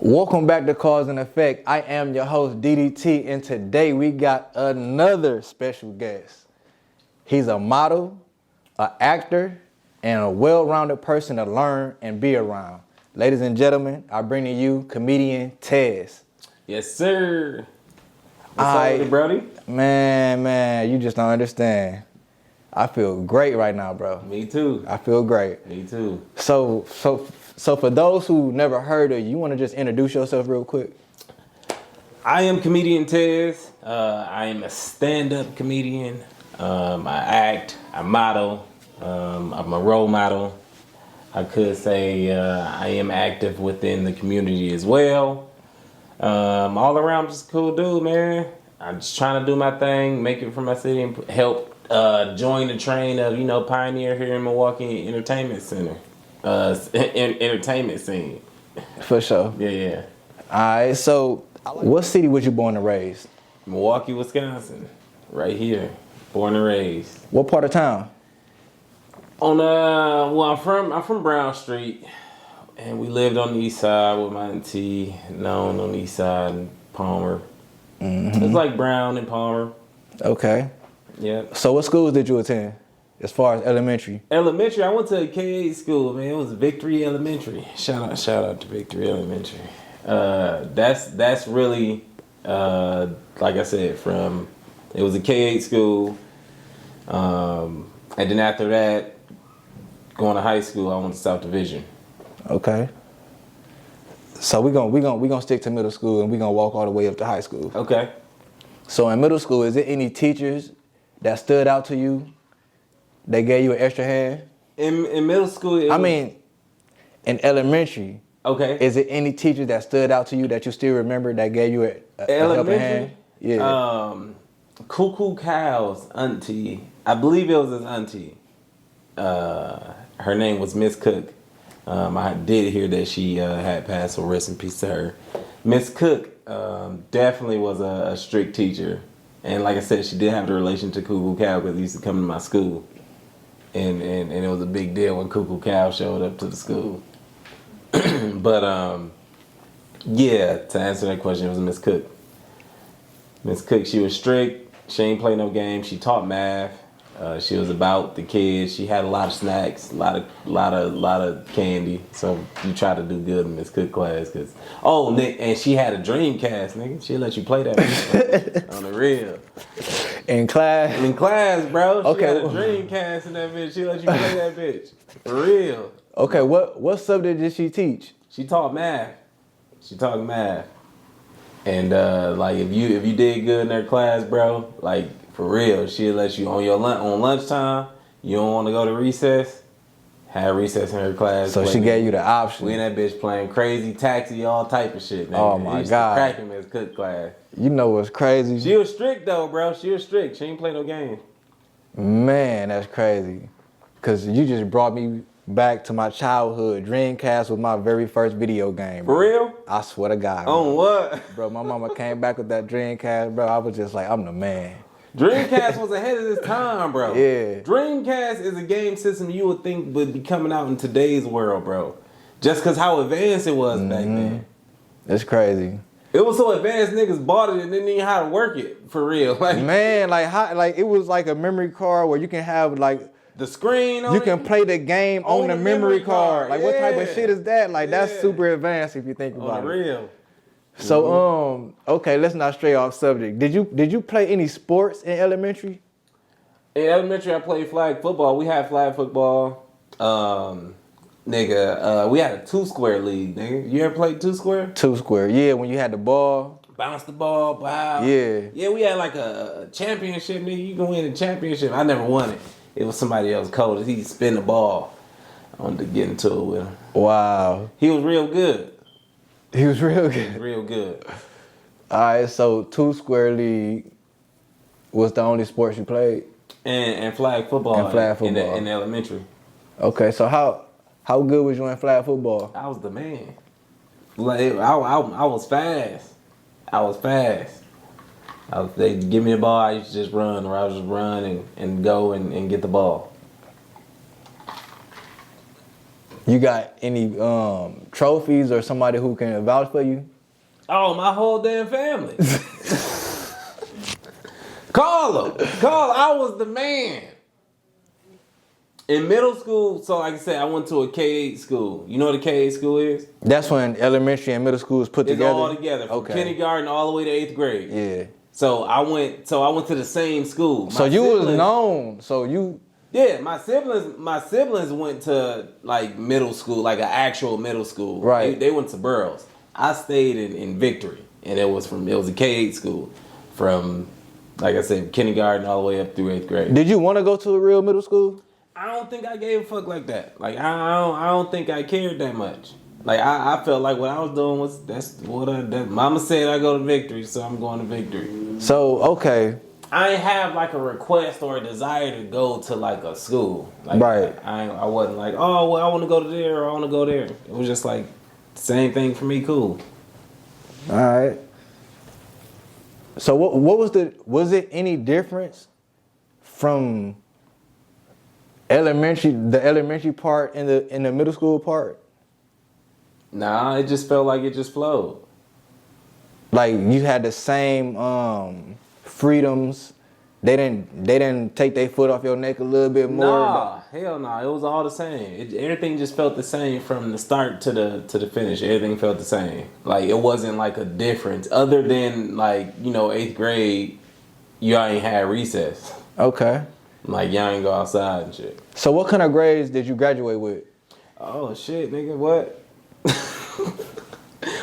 Welcome back to Cause and Effect. I am your host, DDT, and today we got another special guest. He's a model, an actor, and a well-rounded person to learn and be around. Ladies and gentlemen, I bring to you comedian Tez. Yes, sir. What's up with it, Brody? Man, you just don't understand. I feel great right now, bro. Me too. I feel great. Me too. So for those who never heard of you, want to just introduce yourself real quick? I am comedian Tez. I am a stand-up comedian. I act. I model. I'm a role model. I could say I am active within the community as well. All around, just a cool dude, man. I'm just trying to do my thing, make it for my city, and help join the train of pioneer here in Milwaukee entertainment center, entertainment scene. For sure. Yeah. All right. So, what city was you born and raised? Milwaukee, Wisconsin, right here, born and raised. What part of town? I'm from Brown Street, and we lived on the east side with my auntie, known on the east side, in Palmer. Mm-hmm. It's like Brown and Palmer. Okay. Yeah. So what schools did you attend as far as elementary? Elementary, I went to a K-8 school, man. It was Victory Elementary. Shout out to Victory Elementary. That's really, like I said, it was a K-8 school. And then after that, going to high school, I went to South Division. Okay. So we gonna stick to middle school and we're gonna walk all the way up to high school. Okay. So in middle school, is there any teachers that stood out to you? They gave you an extra hand? In middle school, in elementary. Okay. Is it any teachers that stood out to you that you still remember that gave you a helping hand? Yeah. Cuckoo Cow's auntie, I believe it was his auntie. Her name was Miss Cook. I did hear that she had passed, so rest in peace to her. Miss Cook definitely was a strict teacher. And like I said, she did have the relation to Cuckoo Cow because he used to come to my school. And it was a big deal when Cuckoo Cow showed up to the school. But yeah, to answer that question, it was Miss Cook. Miss Cook, she was strict. She ain't play no games. She taught math. She was about the kids. She had a lot of snacks, a lot of candy. So you try to do good in Miss Cook class, and she had a Dreamcast, nigga. She'll let you play that on the real. In class? In class, bro. She Okay. had a Dreamcast in that bitch. She'll let you play that bitch. For real. Okay, what subject did she teach? She taught math. She taught math. And like if you did good in her class, bro, like for real, she'll let you on lunchtime. You don't want to go to recess. Have recess in her class. So she gave you the option. We in that bitch playing Crazy Taxi, all type of shit, man. Oh my God. Cracking Miss Cook class. You know what's crazy? She was strict though, bro. She was strict. She ain't play no game. Man, that's crazy. Cause you just brought me back to my childhood. Dreamcast was my very first video game, bro. For real? I swear to God. On what? Bro, my mama came back with that Dreamcast, bro. I was just like, I'm the man. Dreamcast was ahead of its time, bro. Yeah. Dreamcast is a game system you would think would be coming out in today's world, bro. Just because how advanced it was back then. It's crazy. It was so advanced, niggas bought it and didn't even know how to work it, for real. Man, it was like a memory card where you can have like the screen on you can play the game on the memory card. Like what type of shit is that? Like that's super advanced if you think about it. On the real. So okay, let's not stray off subject. Did you play any sports in elementary? In elementary, I played flag football. We had flag football. We had a 2-square league, nigga. You ever played 2-square? 2-square, yeah. When you had the ball, bounce the ball, wow. Yeah, we had like a championship, nigga. You can win a championship. I never won it. It was somebody else cold. He'd spin the ball. I wanted to get into it with him. Wow. He was real good. He was real good. He was real good. All right, so 2-square league was the only sports you played? And flag football. And flag football. In elementary. Okay, so how good was you in flag football? I was the man. Like I was fast. They give me the ball, I used to just run, or I would just run and go and get the ball. You got any trophies or somebody who can vouch for you? Oh, my whole damn family. Call them. I was the man. In middle school, so like I said, I went to a K-8 school. You know what a K-8 school is? That's when elementary and middle school is put It's together? all together, from kindergarten all the way to 8th grade. Yeah. So I went to the same school. So you was known. So you... Yeah, my siblings went to like middle school, like an actual middle school. Right. They went to Burroughs. I stayed in Victory, and it was a K-8 school from, like I said, kindergarten all the way up through 8th grade. Did you want to go to a real middle school? I don't think I gave a fuck like that. Like I don't think I cared that much. Like I felt like what I was doing that Mama said I go to Victory, so I'm going to Victory. So okay. I ain't have like a request or a desire to go to like a school. Like, right. I wasn't like, oh well, I want to go to there or I want to go there. It was just like same thing for me. Cool. All right. So what was it any difference from the elementary part and the middle school part? Nah, it just felt like it just flowed. Like you had the same freedoms. They didn't take their foot off your neck a little bit more. Nah, hell no. It was all the same. Everything just felt the same from the start to the finish. Everything felt the same. Like it wasn't like a difference other than like 8th grade. Y'all ain't had recess. Okay. Like y'all ain't go outside and shit. So what kind of grades did you graduate with? Oh shit, nigga, what?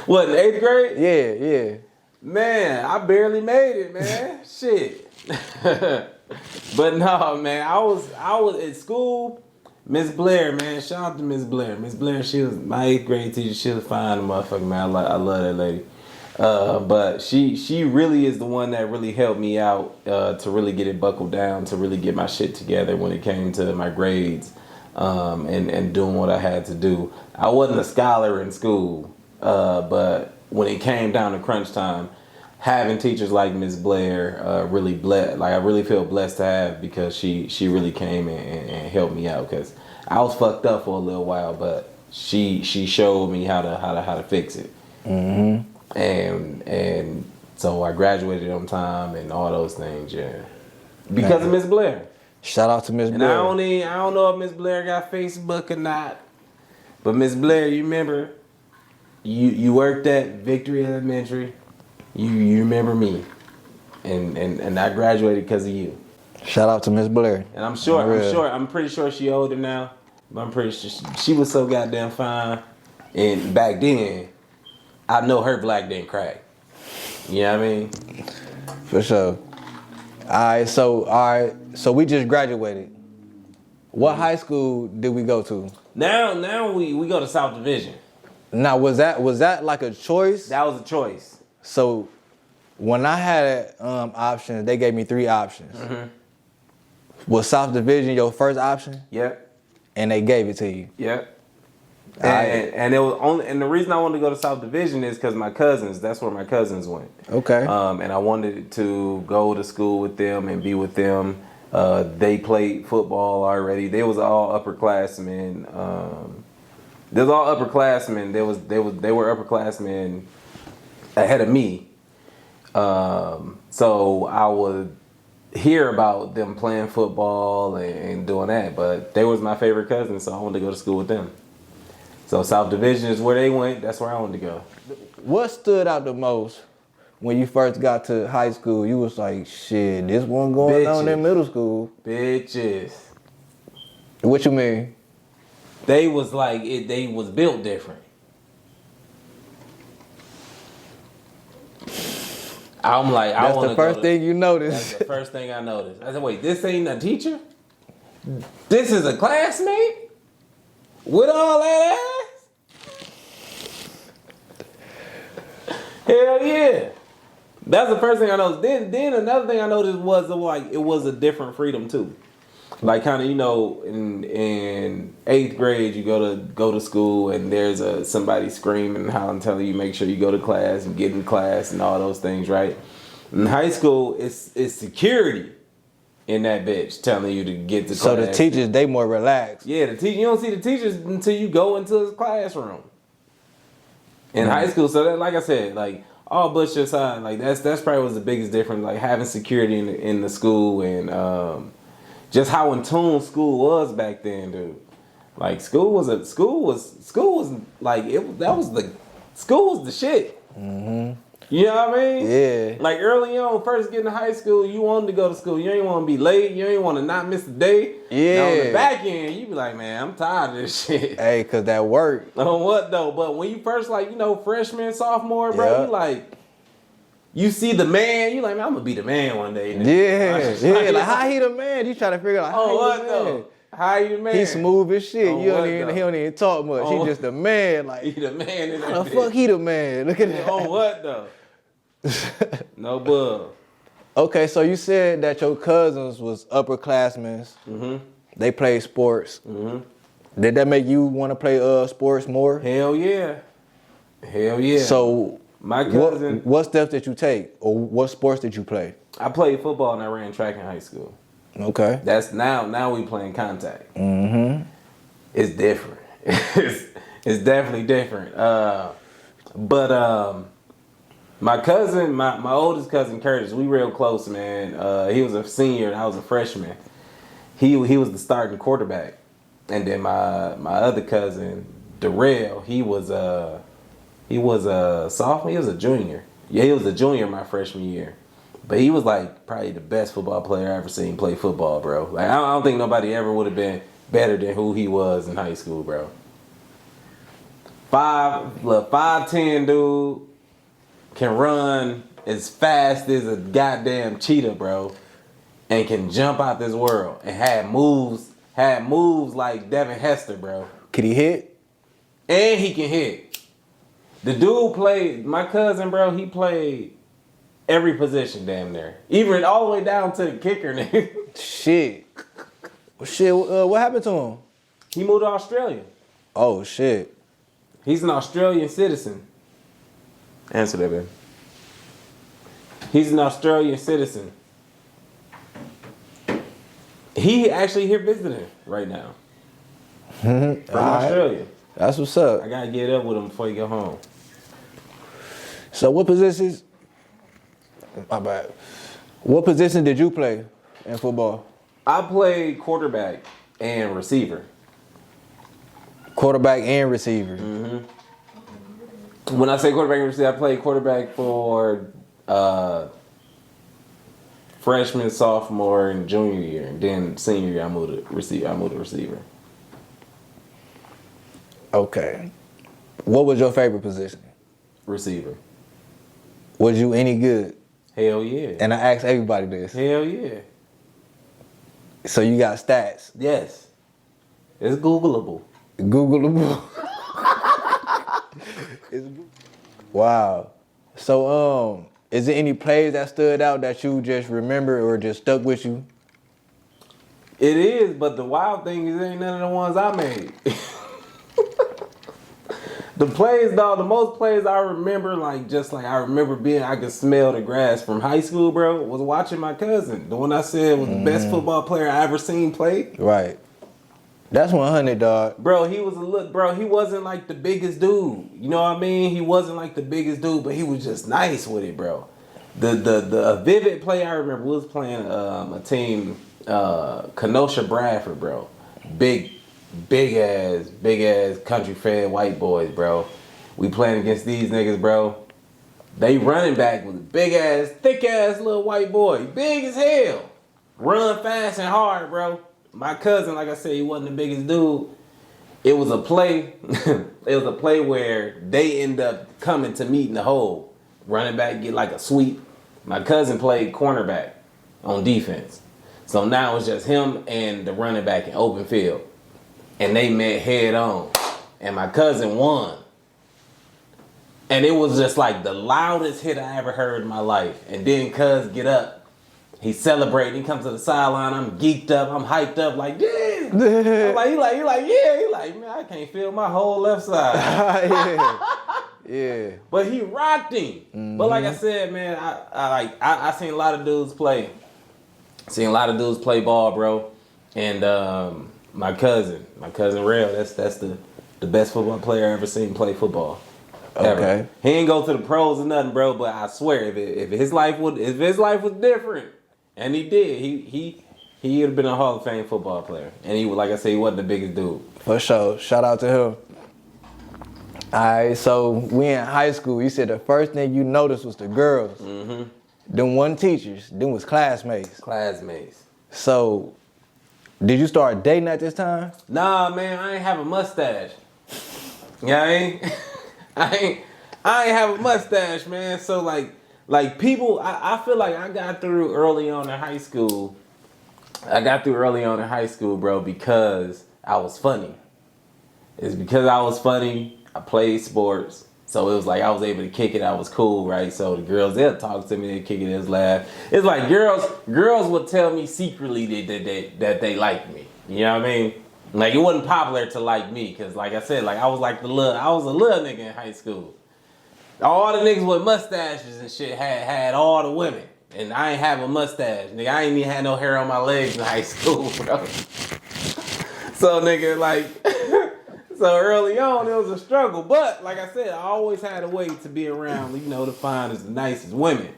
What, in 8th grade? Yeah. Man, I barely made it, man. Shit. But no, man, I was at school. Miss Blair, man, shout out to Miss Blair. Miss Blair, she was my 8th grade teacher. She was fine, motherfucker, man. I love that lady. But she really is the one that really helped me out to really get it buckled down, to really get my shit together when it came to my grades and doing what I had to do. I wasn't a scholar in school, but when it came down to crunch time, having teachers like Miss Blair really blessed. Like I really feel blessed to have, because she really came and helped me out, because I was fucked up for a little while, but she showed me how to fix it. Mm-hmm. And so I graduated on time and all those things, yeah, because of Miss Blair. Shout out to Miss Blair. And I don't know if Miss Blair got Facebook or not, but Miss Blair, you remember, you worked at Victory Elementary. You remember me, and I graduated because of you. Shout out to Miss Blair. And I'm pretty sure she older now, but I'm pretty sure she was so goddamn fine. And back then, I know her black didn't crack. You know what I mean? For sure. All right, so we just graduated. What high school did we go to? Now we go to South Division. Now was that like a choice? That was a choice. So when I had options, they gave me 3 options. Mm-hmm. Was South Division your first option? Yep. And they gave it to you? Yep. And it was only, and the reason I wanted to go to South Division is because that's where my cousins went. Okay. And I wanted to go to school with them and be with them. They played football already. They was all upperclassmen. They were upperclassmen ahead of me. So I would hear about them playing football and doing that, but they was my favorite cousins, so I wanted to go to school with them. So South Division is where they went. That's where I wanted to go. What stood out the most when you first got to high school? You was like, shit, this one going on in middle school. Bitches. What you mean? They was like, they was built different. I'm like, I want to go. That's the first thing you noticed. That's the first thing I noticed. I said, wait, this ain't a teacher? This is a classmate? With all that ass? Hell yeah. That's the first thing I noticed. Then another thing I noticed was like it was a different freedom too. Like kind of, in 8th grade you go to school and there's somebody screaming and hollering, telling you make sure you go to class and get in class and all those things, right? In high school it's security. in that bitch telling you to get to class. So the teachers, they more relaxed. Yeah, you don't see the teachers until you go into the classroom. In high school, so that, like I said, like all bullshit aside, like that's probably was the biggest difference. Like having security in the school and just how in tune school was back then, dude. Like school was like school was the shit. Mm-hmm. You know what I mean? Yeah. Like early on, first getting to high school, you wanted to go to school. You ain't want to be late. You ain't want to not miss a day. Yeah. Now on the back end, you be like, man, I'm tired of this shit. Hey, cause that work. On what though? But when you first freshman, sophomore, bro, you like, you see the man, you like, man, I'm gonna be the man one day. Yeah. Like how he the man? You trying to figure out how he what the though? man. How you the man? He smooth as shit. On He what, don't even talk much. He just the man. Like he the man in that how the bitch. fuck he the man? Look at that. On what though? No bug. Okay, so you said that your cousins was upperclassmen. Mm-hmm. They played sports. Mm-hmm. Did that make you want to play sports more? Hell yeah. Hell yeah. So my cousin, what steps did you take, or what sports did you play? I played football and I ran track in high school. Okay. That's now we playing contact. Mm-hmm. It's different. it's definitely different. But my cousin, my oldest cousin Curtis, we real close, man. He was a senior and I was a freshman. He was the starting quarterback, and then my other cousin Darrell, he was a sophomore. He was a junior. Yeah, he was a junior my freshman year. But he was like probably the best football player I ever seen play football, bro. Like I don't think nobody ever would have been better than who he was in high school, bro. 5'10" dude, can run as fast as a goddamn cheetah, bro, and can jump out this world and had moves like Devin Hester, bro. Could he hit? And he can hit. The dude played, my cousin, bro, he played every position damn near. Even all the way down to the kicker, nigga. Shit. What happened to him? He moved to Australia. Oh, shit. He's an Australian citizen. Answer that, baby. He's an Australian citizen. He actually here visiting right now. From Australia. That's what's up. I gotta get up with him before he go home. So what positions? My bad. What position did you play in football? I played quarterback and receiver. Quarterback and receiver. Mm-hmm. When I say quarterback and receiver, I played quarterback for freshman, sophomore, and junior year. And then senior year, I moved to receiver. Okay. What was your favorite position? Receiver. Was you any good? Hell yeah. And I asked everybody this. Hell yeah. So you got stats? Yes. It's Googleable. Googleable. Wow. So is there any plays that stood out that you just remember or just stuck with you? It is, but the wild thing is ain't none of the ones I made. The plays, dog, the most plays I remember, I could smell the grass from high school, bro, was watching my cousin. The one I said was the best football player I ever seen play. Right. That's 100, dog. Bro, he wasn't like the biggest dude. You know what I mean? He wasn't like the biggest dude, but he was just nice with it, bro. The vivid play I remember was playing a team, Kenosha Bradford, bro. Big ass country fed white boys, bro. We playing against these niggas, bro. They running back with a big ass, thick ass little white boy. Big as hell. Run fast and hard, bro. My cousin, like I said, he wasn't the biggest dude. It was a play. It was a play where they end up coming to meet in the hole. Running back get like a sweep. My cousin played cornerback on defense. So now it's just him and the running back in open field. And they met head on. And my cousin won. And it was just like the loudest hit I ever heard in my life. And then cuz get up. He's celebrating. He comes to the sideline. I'm geeked up. I'm hyped up. Like, yeah. I'm like, he like, yeah. He like, man, I can't feel my whole left side. Yeah. But he rocked him. Mm-hmm. But like I said, man, I seen a lot of dudes play. Seen a lot of dudes play ball, bro. And my cousin Rail, that's the best football player I ever seen play football. Ever. Okay. He ain't go to the pros or nothing, bro. But I swear, if his life was different, and he did, he would have been a Hall of Fame football player. And he, like I said, he wasn't the biggest dude. For sure. Shout out to him. Alright, so we in high school. You said the first thing you noticed was the girls. Mm-hmm. Them wasn't teachers. Them was classmates. Classmates. So, did you start dating at this time? Nah, man, I ain't have a mustache. Yeah, I ain't have a mustache, man. So like people, I feel like I got through early on in high school. Bro, because I was funny. It's because I was funny. I played sports. So it was like I was able to kick it. I was cool, right? So the girls, they'll talk to me, they'll kick it, they'll laugh. It's like girls would tell me secretly that they like me. You know what I mean? Like it wasn't popular to like me, cause like I said, like I was a little nigga in high school. All the niggas with mustaches and shit had all the women, and I ain't have a mustache, nigga. I ain't even had no hair on my legs in high school, bro. So nigga, like, so early on it was a struggle, but like I said, I always had a way to be around, you know, the finest, the nicest women,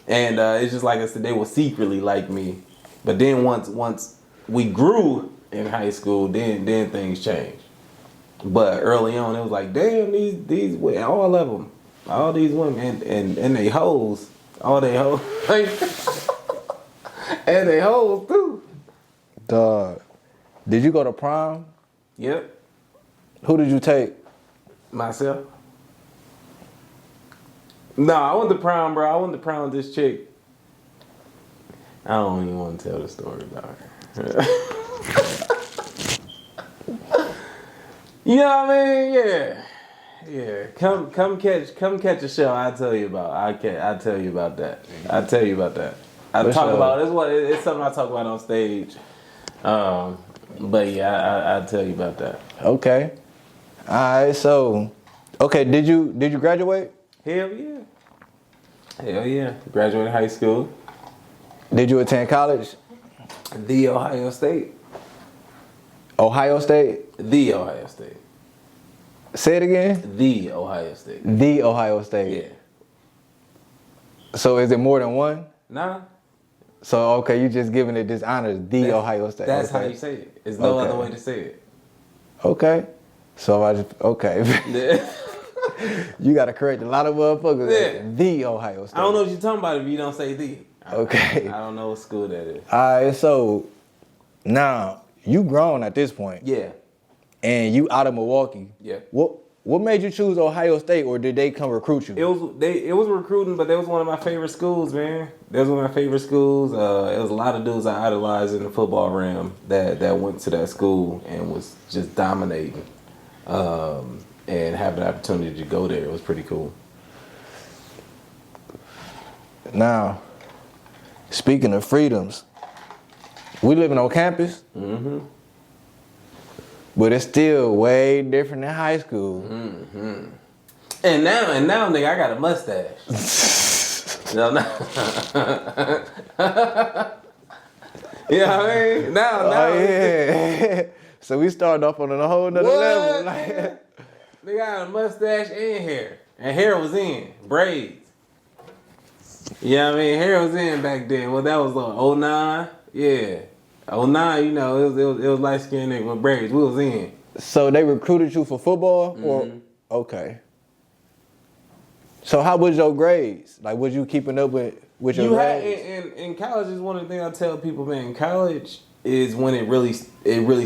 and it's just like I said, they were secretly like me, but then once we grew in high school, then things changed. But early on, it was like, damn, these all of them, all these women, and they hoes, all they hoes, and they hoes too. Dog. Did you go to prom? Yep. Who did you take? Myself. No, I went to prom, bro. I went to prom with this chick. I don't even want to tell the story about her. You know what I mean? Yeah. Come catch a show. I'll tell you about. I'll tell you about that. It's something I talk about on stage. But yeah, I'll tell you about that. Okay. Alright, so okay, did you graduate? Hell yeah. Graduated high school. Did you attend college? The Ohio State. Ohio State? The Ohio State. Say it again? The Ohio State. The Ohio State. Yeah. So is it more than one? Nah. So okay, you just giving it this honor, Ohio State. That's okay. how you say it. There's no Okay. other way to say it. Okay. So okay. You gotta correct a lot of motherfuckers. Yeah. The Ohio State. I don't know what you're talking about if you don't say the. Okay. I don't know what school that is. Alright, so now you grown at this point. Yeah. And you out of Milwaukee. Yeah. What made you choose Ohio State, or did they come recruit you? It was recruiting, but that was one of my favorite schools, man. That was one of my favorite schools. It was a lot of dudes I idolized in the football realm that went to that school and was just dominating. And having the opportunity to go there, it was pretty cool. Now, speaking of freedoms, we living on campus. Mm-hmm. But it's still way different than high school. Mm-hmm. And now, nigga, I got a mustache. No. You know what I mean? Now. Oh, yeah. So we started off on a whole nother level. Nigga, I got a mustache and hair. And hair was in. Braids. You know what I mean? Hair was in back then. Well, that was like 09. Yeah. 09, you know, it was light skinned nigga with braids. We was in. So they recruited you for football? Mm-hmm. Or okay. So how was your grades? Like, was you keeping up with your grades? In college is one of the things I tell people, man. In college is when it really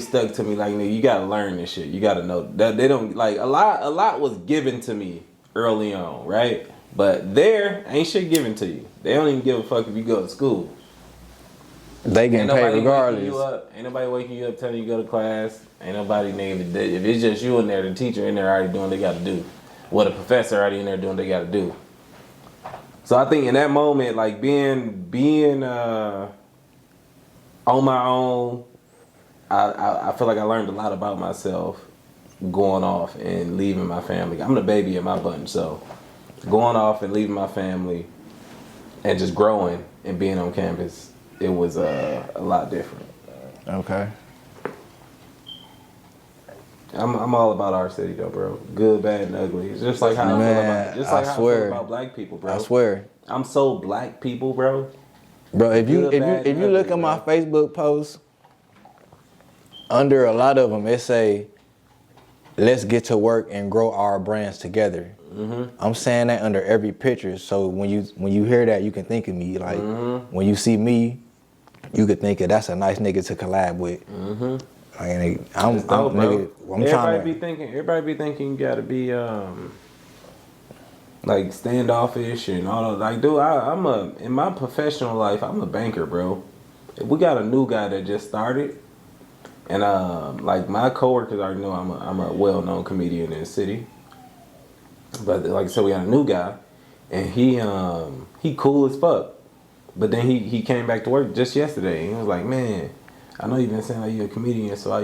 stuck to me. Like, nigga, you gotta learn this shit. You gotta know that they don't like a lot was given to me early on, right? But there ain't shit given to you. They don't even give a fuck if you go to school. They getting paid regardless. Ain't nobody waking you up telling you to go to class. Ain't nobody, nigga, if it's just you in there, the teacher in there already doing what they gotta do. What the professor already in there doing what they gotta do. So I think in that moment, like being on my own, I feel like I learned a lot about myself going off and leaving my family. I'm the baby in my bunch, so going off and leaving my family and just growing and being on campus it was a lot different. Okay. I'm all about our city though, bro. Good, bad, and ugly. It's just like how I feel about I feel about black people, bro. I swear. I'm so black people, bro. Bro, if you look at my Facebook posts, under a lot of them it say, "Let's get to work and grow our brands together." Mm-hmm. I'm saying that under every picture, so when you hear that, you can think of me. Like when you see me, you could think of that's a nice nigga to collab with. Mm-hmm. Like, I'm Everybody be thinking you gotta be like standoffish and all that. Like, dude, in my professional life, I'm a banker, bro. We got a new guy that just started, and like my coworkers already know I'm a well-known comedian in the city. But like I said, we got a new guy, and he cool as fuck. But then he came back to work just yesterday, and he was like, "Man, I know you've been saying like you're a comedian, so I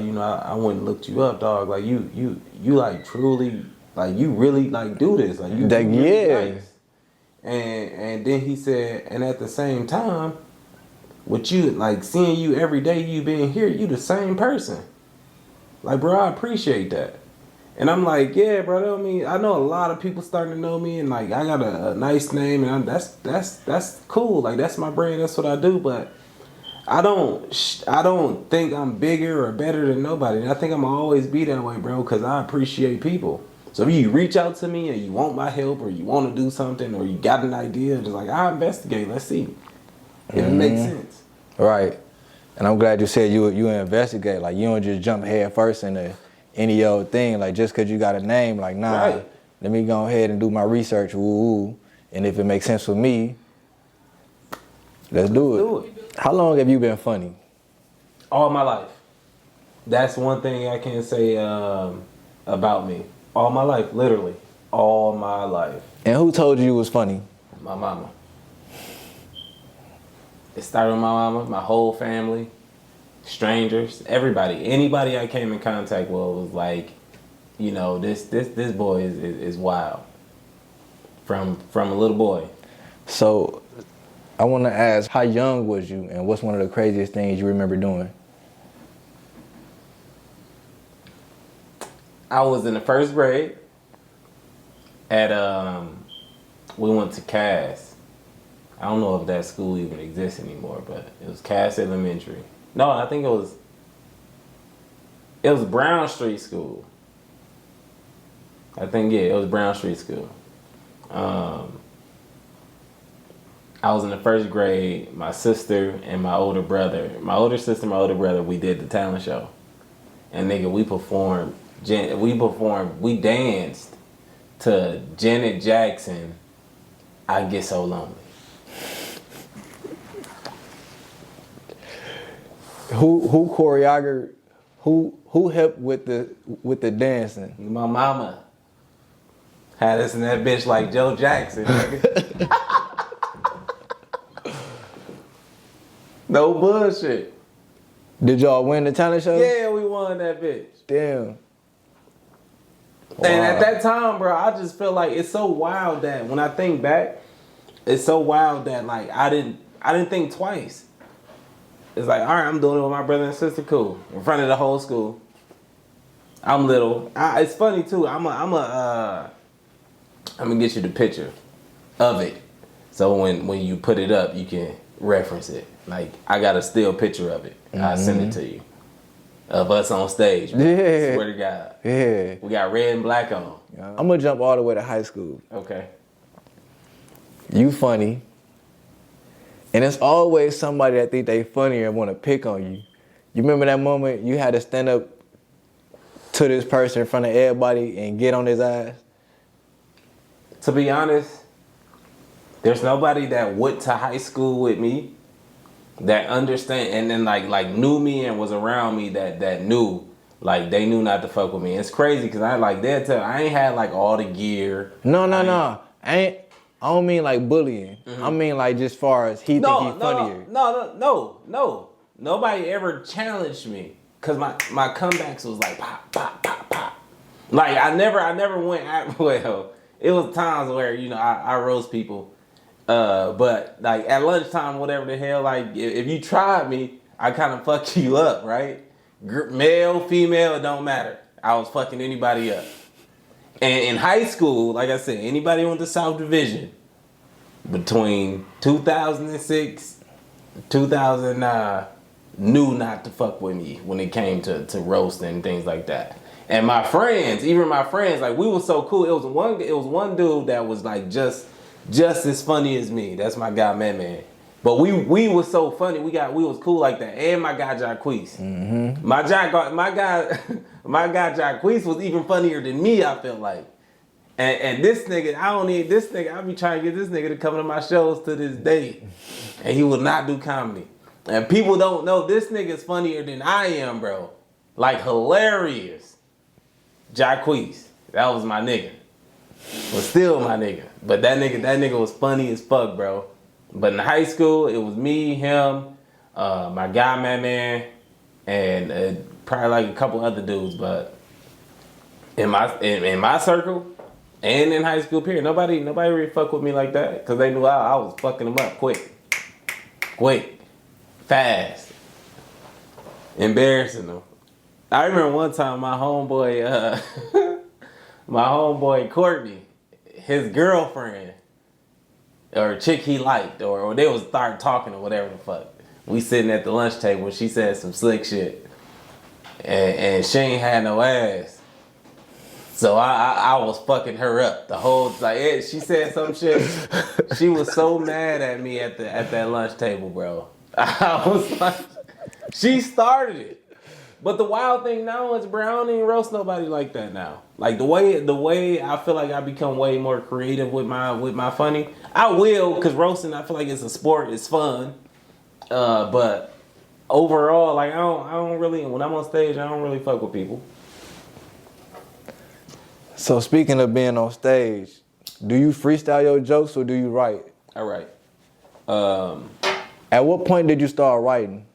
went and looked you up, dog. Like you like truly, like you really like do this, like you really nice." And then he said, and at the same time, with you, like seeing you every day, you being here, you the same person. Like, bro, I appreciate that. And I'm like, yeah, bro. I know a lot of people starting to know me, and like I got a nice name, and that's cool. Like that's my brand. That's what I do. But I don't think I'm bigger or better than nobody. And I think I'm gonna always be that way, bro, because I appreciate people. So if you reach out to me and you want my help, or you want to do something, or you got an idea, just like I'll investigate. Let's see if it makes sense. Right. And I'm glad you said you investigate. Like you don't just jump head first into any old thing. Like just because you got a name, like nah. Right. Let me go ahead and do my research. Woo. And if it makes sense for me, let's do it. How long have you been funny? All my life. That's one thing I can say about me. All my life, literally. All my life. And who told you was funny? My mama. It started with my mama, my whole family, strangers, everybody. Anybody I came in contact with was like, you know, this boy is wild. From a little boy. So I want to ask, how young was you, and what's one of the craziest things you remember doing? I was in the first grade at, we went to Cass. I don't know if that school even exists anymore, but it was Cass Elementary. No, I think it was Brown Street School. I think, yeah, it was Brown Street School. I was in the first grade. My sister and my older brother, we did the talent show. And nigga, we danced to Janet Jackson, I Get So Lonely. Who choreographed? Who helped with the dancing? My mama had us in that bitch like Joe Jackson. No bullshit. Did y'all win the talent show? Yeah, we won that bitch. Damn. Wow. And at that time, bro, I just feel like it's so wild that when I think back, it's so wild that like I didn't think twice. It's like, all right, I'm doing it with my brother and sister, cool, in front of the whole school. I'm little. It's funny too. I'm gonna get you the picture of it, so when you put it up, you can reference it. Like I got a still picture of it. I'll send it to you. Of us on stage. Bro. Yeah. Swear to God. Yeah. We got red and black on. I'm gonna jump all the way to high school. Okay. You funny. And it's always somebody that think they funny and want to pick on you. You remember that moment you had to stand up to this person in front of everybody and get on his ass? To be honest, there's nobody that went to high school with me that understand and then like knew me and was around me that knew, like they knew not to fuck with me. It's crazy because they'll tell I ain't had like all the gear. No. I don't mean like bullying. Mm-hmm. I mean like just far as think he's funnier. No. Nobody ever challenged me. Cause my comebacks was like pop, pop, pop, pop. Like I never went at, well, it was times where, you know, I roast people. But like at lunchtime, whatever the hell, like if you tried me, I kind of fuck you up, right? Male, female, it don't matter. I was fucking anybody up. And in high school, like I said, anybody went to South Division between 2006, 2009 knew not to fuck with me when it came to roasting and things like that. And my friends, even my friends, like we were so cool. It was one dude that was like just as funny as me. That's my guy, man. But we was so funny. We was cool like that. And my guy Jacquees. Mm-hmm. My guy Jacquees was even funnier than me, I feel like. And this nigga, I be trying to get this nigga to come to my shows to this day. And he will not do comedy. And people don't know this nigga's funnier than I am, bro. Like hilarious. Jacquees. That was my nigga. Was still my nigga. But that nigga was funny as fuck, bro. But in high school, it was me, him, my guy, man, and probably like a couple other dudes. But in my circle and in high school period, nobody really fuck with me like that because they knew I was fucking them up quick, fast, embarrassing them. I remember one time my homeboy Courtney, his girlfriend. Or a chick he liked, or they was start talking or whatever the fuck. We sitting at the lunch table and she said some slick shit. And she ain't had no ass. So I was fucking her up the whole, like, she said some shit. She was so mad at me at that lunch table, bro. I was like, she started it. But the wild thing now is, bro, I don't even roast nobody like that now. Like the way I feel like I become way more creative with my funny. I will, cause roasting I feel like it's a sport, it's fun. But overall, like I don't really, when I'm on stage, I don't really fuck with people. So speaking of being on stage, do you freestyle your jokes or do you write? I write. At what point did you start writing?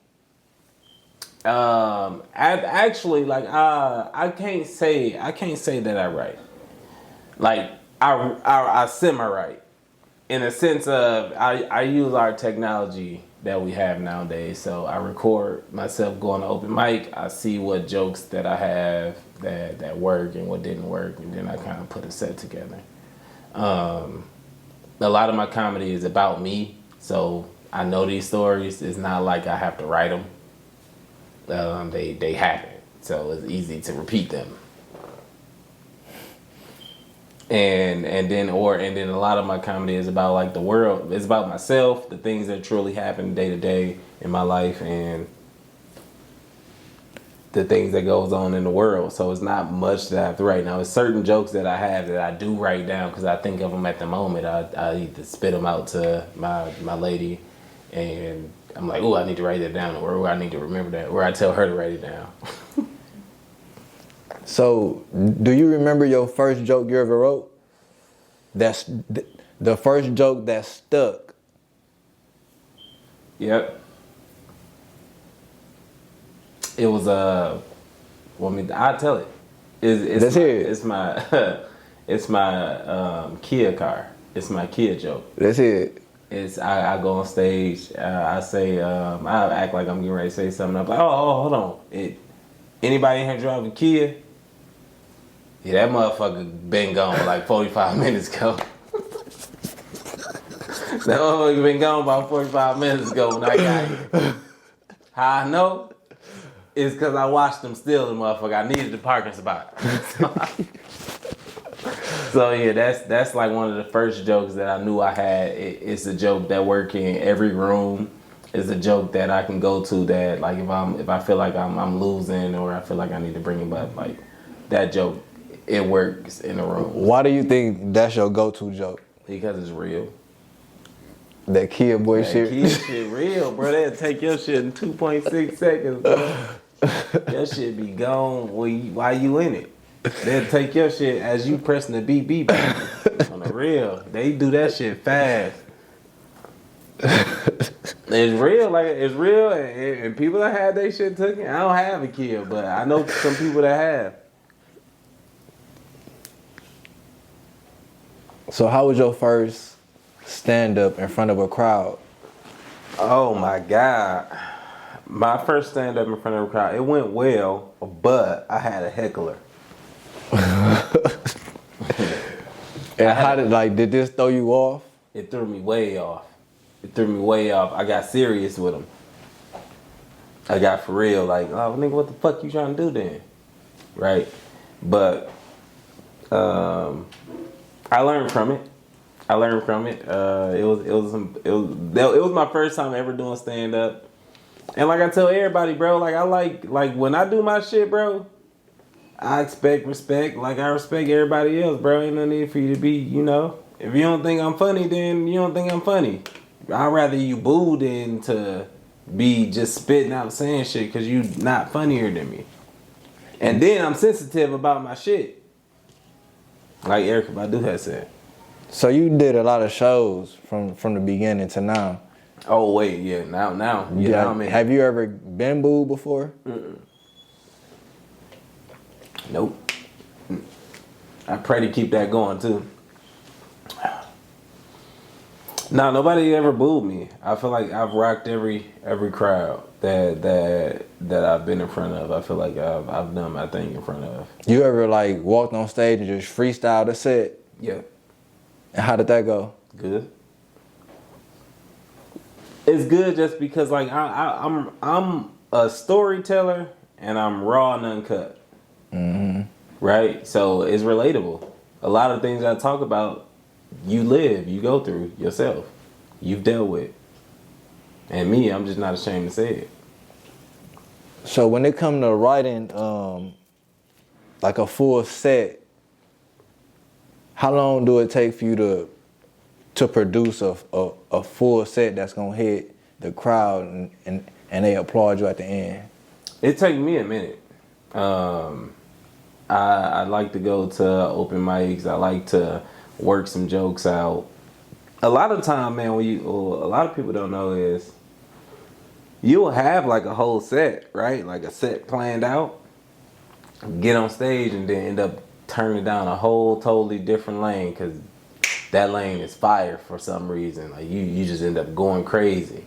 Actually, like I can't say that I write. Like I semi-write. In a sense of I use our technology that we have nowadays. So I record myself going to open mic. I see what jokes that I have that work and what didn't work, and then I kind of put a set together. A lot of my comedy is about me, so I know these stories. It's not like I have to write them. They happen, so it's easy to repeat them. And then a lot of my comedy is about like the world. It's about myself, the things that truly happen day to day in my life, and the things that goes on in the world. So it's not much that I have to write. Now, it's certain jokes that I have that I do write down because I think of them at the moment. I need to spit them out to my lady, and I'm like, oh, I need to write that down, or I need to remember that, or I tell her to write it down. So, do you remember your first joke you ever wrote? That's the first joke that stuck. Yep. It was I'll tell it. It's my Kia car. It's my Kia joke. That's it. It's I go on stage. I say I act like I'm getting ready to say something. I'm like, oh, hold on. Anybody in here driving Kia? Yeah, that motherfucker been gone like 45 minutes ago. That motherfucker been gone about 45 minutes ago when I got here. How I know? It's because I watched them steal the motherfucker. I needed the parking spot. So yeah, that's like one of the first jokes that I knew I had. It's a joke that works in every room. It's a joke that I can go to that, like if I feel like I'm losing or I feel like I need to bring him up, like that joke, it works in a room. Why do you think that's your go-to joke? Because it's real. That Kia boy shit. Kia shit real, bro. They'll take your shit in 2.6 seconds, bro. Your shit be gone while you in it. They'll take your shit as you pressing the beep beep on the real. They do that shit fast. It's real, and people that had their shit taken. I don't have a Kia, but I know some people that have. So how was your first stand up in front of a crowd? Oh my God. My first stand up in front of a crowd, it went well, but I had a heckler. And how did this throw you off? It threw me way off. I got serious with him. I got for real, like, oh nigga, what the fuck you trying to do then? Right? But I learned from it. It was my first time ever doing stand up. And like I tell everybody, bro, like I like when I do my shit, bro, I expect respect. Like I respect everybody else, bro. Ain't no need for you to be, if you don't think I'm funny, then you don't think I'm funny. I'd rather you boo than to be just spitting out saying shit because you not funnier than me. And then I'm sensitive about my shit. Like Erica Badu has said. So you did a lot of shows from the beginning to now. Oh wait, yeah, now. Yeah, I mean, have you ever been booed before? Nope. I pray to keep that going too. Nah, nobody ever booed me. I feel like I've rocked every crowd that I've been in front of. I feel like I've done my thing in front of. You ever like walked on stage and just freestyled a set? Yeah. And how did that go? Good. It's good just because like I'm a storyteller and I'm raw and uncut. Mm-hmm. Right? So it's relatable. A lot of things I talk about, you go through yourself. You've dealt with. And me, I'm just not ashamed to say it. So when it comes to writing like a full set, how long do it take for you to produce a full set that's gonna hit the crowd and they applaud you at the end? It takes me a minute. I like to go to open mics. I like to work some jokes out. A lot of time, man, a lot of people don't know is you'll have like a whole set, right? Like a set planned out. Get on stage and then end up turning down a whole totally different lane because that lane is fire for some reason. Like you just end up going crazy.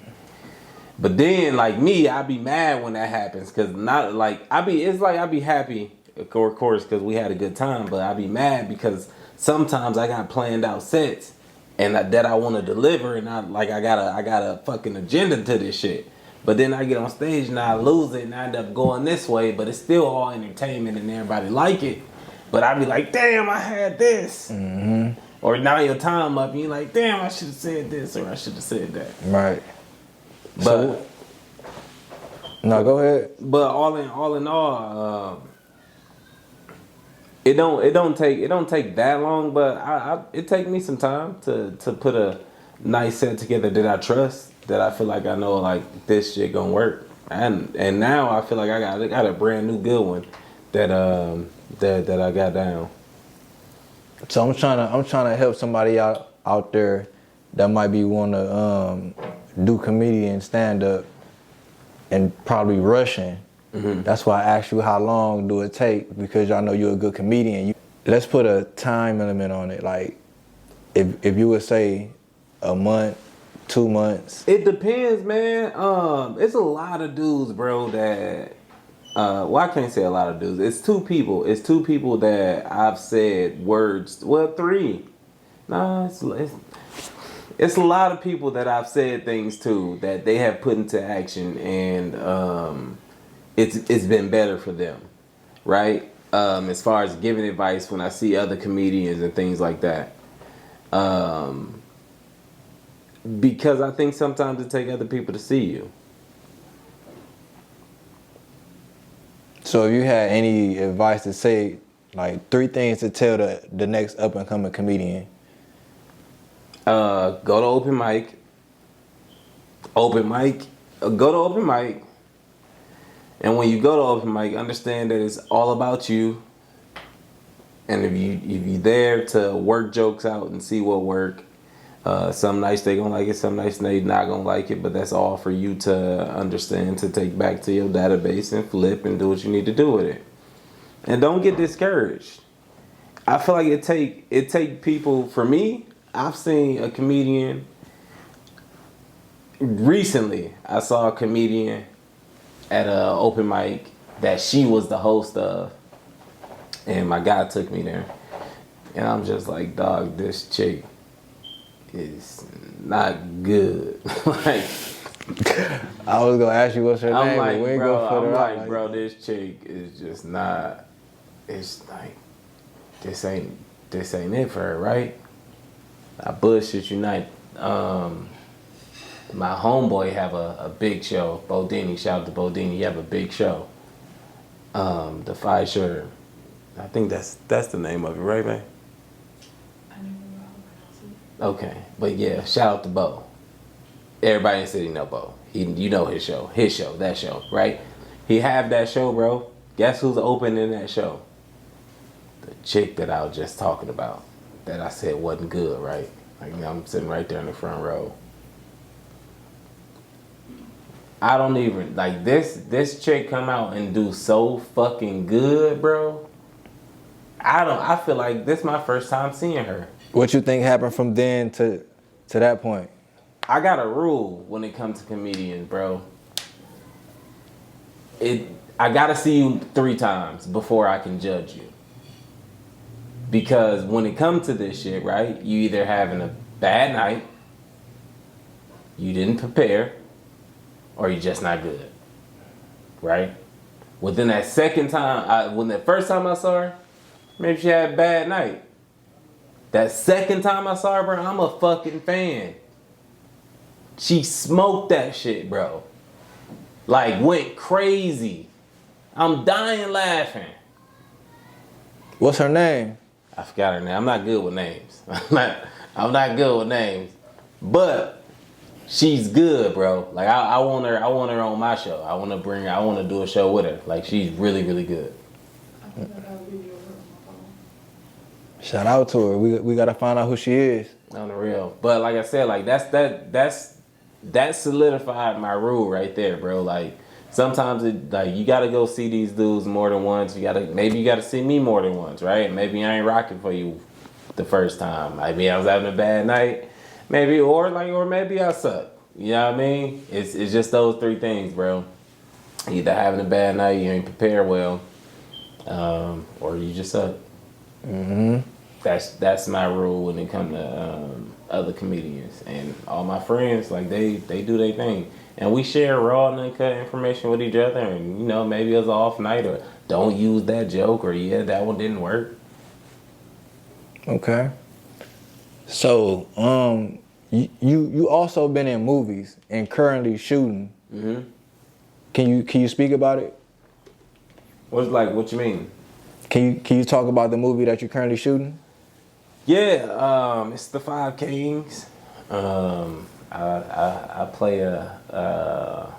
But then like me, I be mad when that happens because not like I be happy, of course, because we had a good time. But I be mad because sometimes I got planned out sets and that I want to deliver, and I got a fucking agenda to this shit. But then I get on stage and I lose it and I end up going this way. But it's still all entertainment and everybody like it. But I be like, damn, I had this. Mm-hmm. Or now your time up and you're like, damn, I should have said this or I should have said that. Right. But no, go ahead. But all in all, it don't take that long. But it take me some time to put a nice set together that I trust, that I feel like I know like this shit gonna work. And now I feel like I got a brand new good one that I got down. So I'm trying to help somebody out there that might be want to do comedian stand up and probably rushing. Mm-hmm. That's why I asked you how long do it take, because I know you're a good comedian. Let's put a time limit on it. Like if you would say a month, 2 months. It depends, man. It's a lot of dudes, bro, that well, I can't say a lot of dudes. It's two people. It's two people that I've said words. Well, three. No, it's a lot of people that I've said things to that they have put into action, and it's been better for them, right? As far as giving advice when I see other comedians and things like that. Because I think sometimes it takes other people to see you. So if you had any advice to say, like 3 things to tell the next up and coming comedian. Go to open mic. Go to open mic. And when you go to open mic, understand that it's all about you. And if you're there to work jokes out and see what work, some nights they gonna like it, some nights they not gonna like it, but that's all for you to understand, to take back to your database and flip and do what you need to do with it. And don't get discouraged. I feel like it take people, for me, I've seen a comedian. Recently, I saw a comedian at a open mic that she was the host of, and my guy took me there, and I'm just like, dog, this chick is not good. Like, I was gonna ask you what's her I'm name, like, but we ain't bro, gonna put her out. like, bro, this chick is just not. It's like, this ain't it for her, right? I bullshit you not. My homeboy have a big show. Bodini, shout out to Bodini. He have a big show. The Five Shooter. I think that's the name of it, right, man? Okay, but yeah, shout out to Bo. Everybody in the city know Bo. You know his show, that show, right? He have that show, bro. Guess who's opening that show? The chick that I was just talking about, that I said wasn't good, right? Like, I'm sitting right there in the front row. I don't even like this chick come out and do so fucking good, bro. I feel like this is my first time seeing her. What you think happened from then to that point? I got a rule when it comes to comedians, bro. I gotta see you 3 times before I can judge you. Because when it comes to this shit, right, you either having a bad night, you didn't prepare, or you're just not good, right? Within that second time, when the first time I saw her, maybe she had a bad night. That second time I saw her, bro, I'm a fucking fan. She smoked that shit, bro. Like, went crazy. I'm dying laughing. What's her name? I forgot her name. I'm not good with names. I'm not good with names. But she's good, bro. Like, I want her on my show. I want to do a show with her. Like, she's really, really good. Shout out to her. We gotta find out who she is. On the real. But like I said, like that solidified my rule right there, bro. Like, sometimes you gotta go see these dudes more than once. Maybe you gotta see me more than once, right? Maybe I ain't rocking for you the first time. Maybe I was having a bad night. Or maybe I suck. You know what I mean? It's just those 3 things, bro. Either having a bad night, you ain't prepared well, or you just suck. Mm-hmm. That's my rule when it comes to other comedians, and all my friends, like, they do their thing, and we share raw and uncut information with each other. And maybe it was an off night, or don't use that joke, or yeah, that one didn't work. Okay. So you also been in movies and currently shooting. Mm-hmm. Can you speak about it? What you mean? Can you talk about the movie that you're currently shooting? Yeah, it's the Five Kings. I play a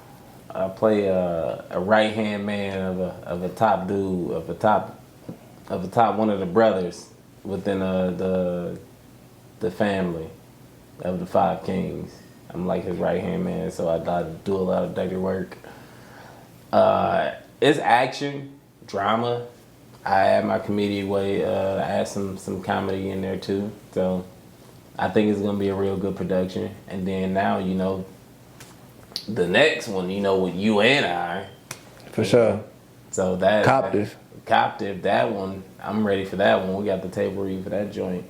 right hand man of a top dude, of a top one of the brothers within the family of the Five Kings. I'm like his right hand man, so I do a lot of dirty work. It's action, drama. I add my comedic way. I add some comedy in there too. So I think it's gonna be a real good production. And then now, the next one, with you and I. For sure. So that Captive. That one, I'm ready for that one. We got the table read for that joint.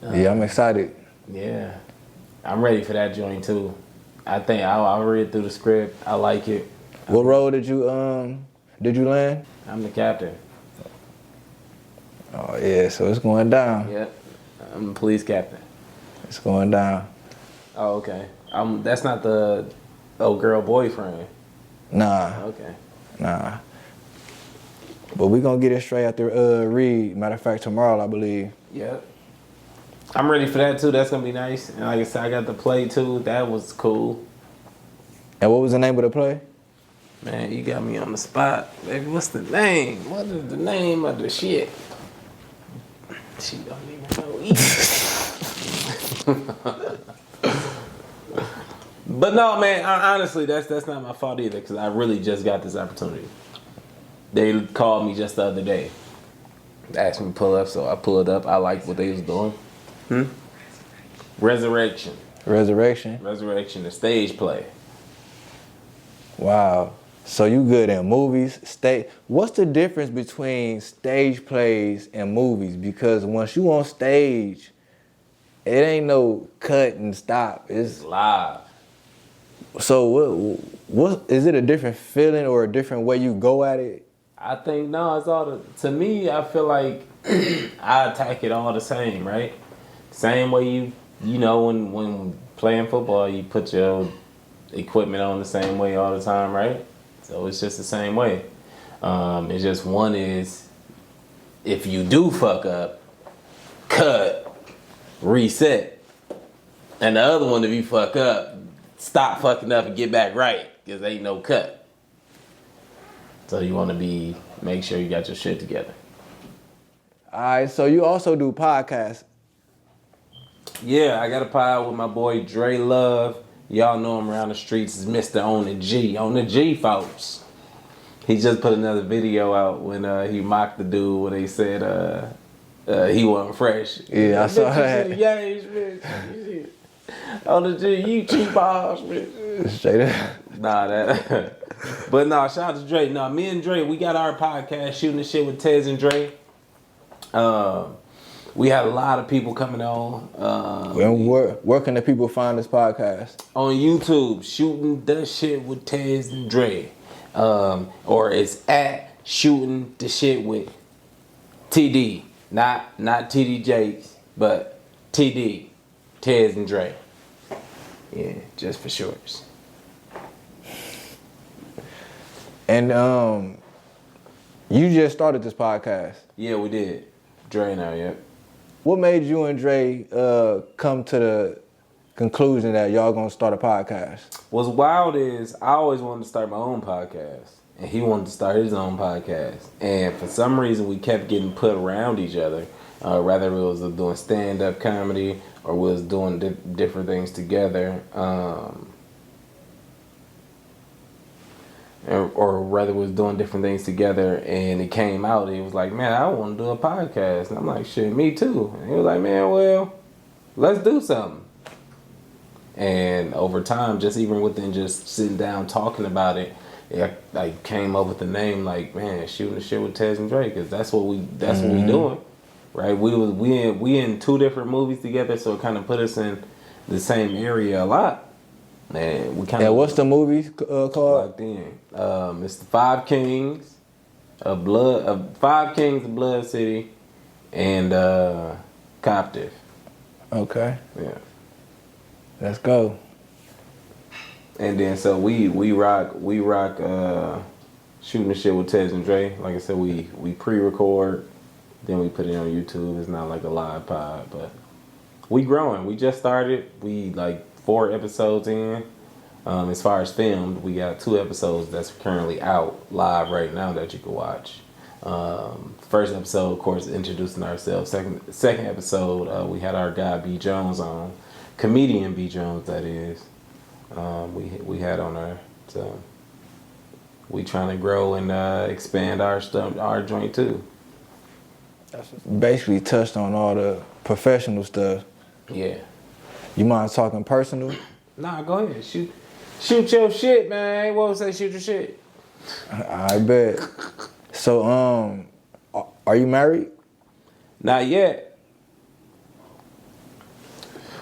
Yeah, I'm excited. Yeah, I'm ready for that joint too. I think I'll read through the script. I like it. What role did you land? I'm the captain. Oh yeah, so it's going down. Yep, I'm the police captain. It's going down. Oh, okay. That's not the old girl boyfriend. Nah. Okay. Nah. But we gonna get it straight after read. Matter of fact, tomorrow I believe. Yep. I'm ready for that too. That's gonna be nice. And like I said, I got the play too. That was cool. And what was the name of the play? Man, you got me on the spot, baby. What's the name? What is the name of the shit? She don't even know either. But no, man. Honestly, that's not my fault either, because I really just got this opportunity. They called me just the other day. They asked me to pull up, so I pulled up. I liked what they was doing. Resurrection. Resurrection. Resurrection, the stage play. Wow. So you good in movies, what's the difference between stage plays and movies? Because once you on stage, it ain't no cut and stop. It's live. So what is it a different feeling or a different way you go at it? I think no, it's all to me, I feel like I attack it all the same, right? Same way you know when playing football, you put your equipment on the same way all the time, right? So it's just the same way. It's just one is if you do fuck up, cut, reset. And the other one, if you fuck up, stop fucking up and get back right, because ain't no cut. So you want to make sure you got your shit together. All right, so you also do podcasts. Yeah, I got a pod with my boy Dre Love. Y'all know him around the streets as Mr. On the G. On the G, folks. He just put another video out when he mocked the dude when they said he wasn't fresh. Yeah, I saw that. Yeah, bitch. On the G, you cheap ass, bitch. Straight up. Nah, that. But nah, shout out to Dre. Nah, me and Dre, we got our podcast, Shooting the Shit with Tez and Dre. We had a lot of people coming on. And where can the people find this podcast? On YouTube, Shooting the Shit with Tez and Dre. Or it's at Shooting the Shit with TD. Not TD Jakes, but TD. Tez and Dre. Yeah, just for shorts. And you just started this podcast. Yeah, we did. Dre now, yeah. What made you and Dre come to the conclusion that y'all gonna start a podcast? What's wild is I always wanted to start my own podcast, and he wanted to start his own podcast. And for some reason, we kept getting put around each other. Rather it was doing stand-up comedy or we was doing different things together. Or rather was doing different things together, and it came out. He was like, man, I want to do a podcast. And I'm like, shit, me too. And he was like, man, well, let's do something. And over time, just even within just sitting down talking about it, I came up with the name like, man, Shooting the Shit with Tez and Dre, because that's what we doing, right? We in two different movies together, so it kind of put us in the same area a lot. And we kind of. Yeah, what's the movie called? Locked in. It's the Five Kings of Blood City, and Captive. Okay. Yeah. Let's go. And then so we rock Shooting the Shit with Tez and Dre. Like I said, we pre-record, then we put it on YouTube. It's not like a live pod, but we growing. We just started. We like 4 episodes in. As far as filmed, we got 2 episodes that's currently out live right now that you can watch. First episode, of course, introducing ourselves. Second episode, we had our guy B Jones on, comedian B Jones, that is. We had on there, so we trying to grow and expand our joint too. Basically touched on all the professional stuff. Yeah. You mind talking personal? Nah, go ahead. Shoot your shit, man. I ain't want to say shoot your shit. I bet. So, are you married? Not yet.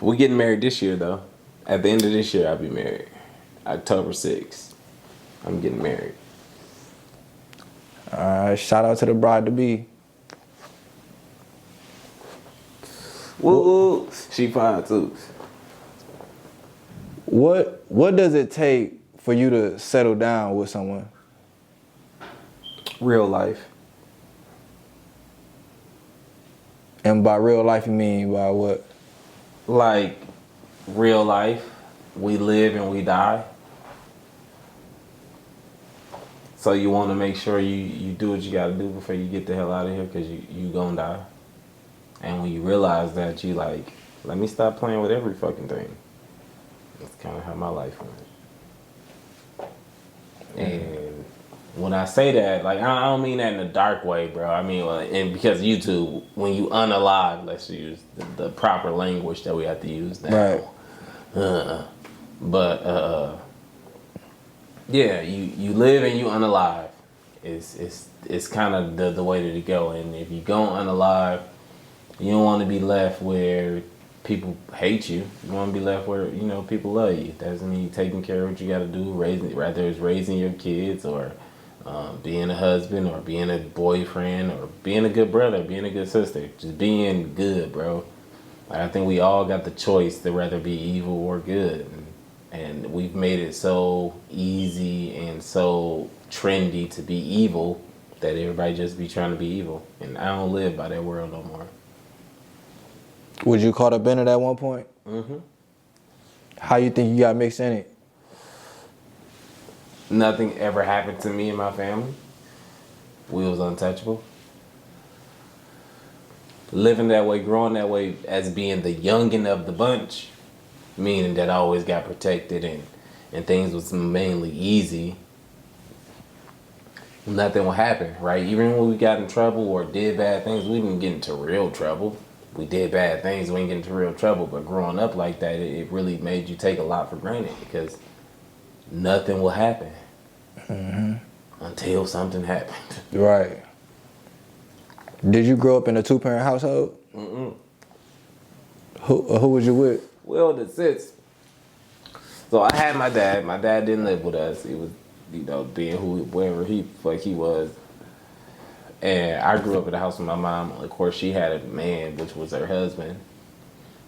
We getting married this year, though. At the end of this year, I'll be married. October 6th. I'm getting married. All right, shout out to the bride-to-be. Woo! She fine, too. What does it take for you to settle down with someone? Real life. And by real life, you mean by what? Like, real life. We live and we die. So you want to make sure you do what you got to do before you get the hell out of here, because you gonna die. And when you realize that, you like, let me stop playing with every fucking thing. That's kind of how my life went. And when I say that, like I don't mean that in a dark way, bro. I mean, and because YouTube, when you unalive, let's use the proper language that we have to use Right. now. But yeah, you live and you unalive. It's kind of the way to go. And if you go unalive, you don't want to be left where people hate you. You want to be left where people love you. That doesn't mean taking care of what you got to do, whether it's raising your kids or being a husband or being a boyfriend or being a good brother, being a good sister. Just being good, bro. Like, I think we all got the choice to rather be evil or good. And we've made it so easy and so trendy to be evil that everybody just be trying to be evil. And I don't live by that world no more. Was you caught up in it at one point? Mm-hmm. How you think you got mixed in it? Nothing ever happened to me and my family. We was untouchable. Living that way, growing that way as being the youngin' of the bunch, meaning that I always got protected and things was mainly easy. Nothing would happen, right? Even when we got in trouble or did bad things, we didn't get into real trouble. We did bad things, we didn't get into real trouble. But growing up like that, it really made you take a lot for granted because nothing will happen until something happened. Right. Did you grow up in a 2-parent household? Mm-mm. Who was you with? Well, the sits. So I had my dad. My dad didn't live with us. He was, being wherever he was. And I grew up in the house with my mom. Of course, she had a man, which was her husband.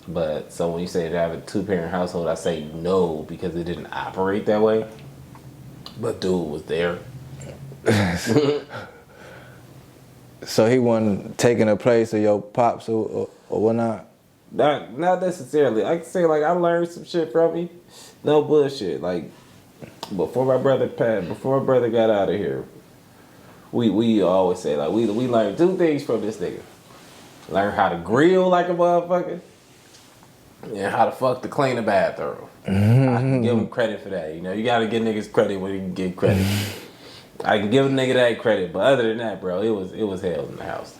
But so when you say to have a 2-parent household, I say no because it didn't operate that way. But dude was there. So he wasn't taking a place of your pops or whatnot? Not necessarily. I can say like I learned some shit from him. No bullshit. Like before my brother got out of here, we always say like we learned 2 things from this nigga. Learn how to grill like a motherfucker, and how to fuck to clean a bathroom. I can give him credit for that. You gotta give niggas credit when you can get credit. I can give a nigga that credit, but other than that, bro, it was hell in the house.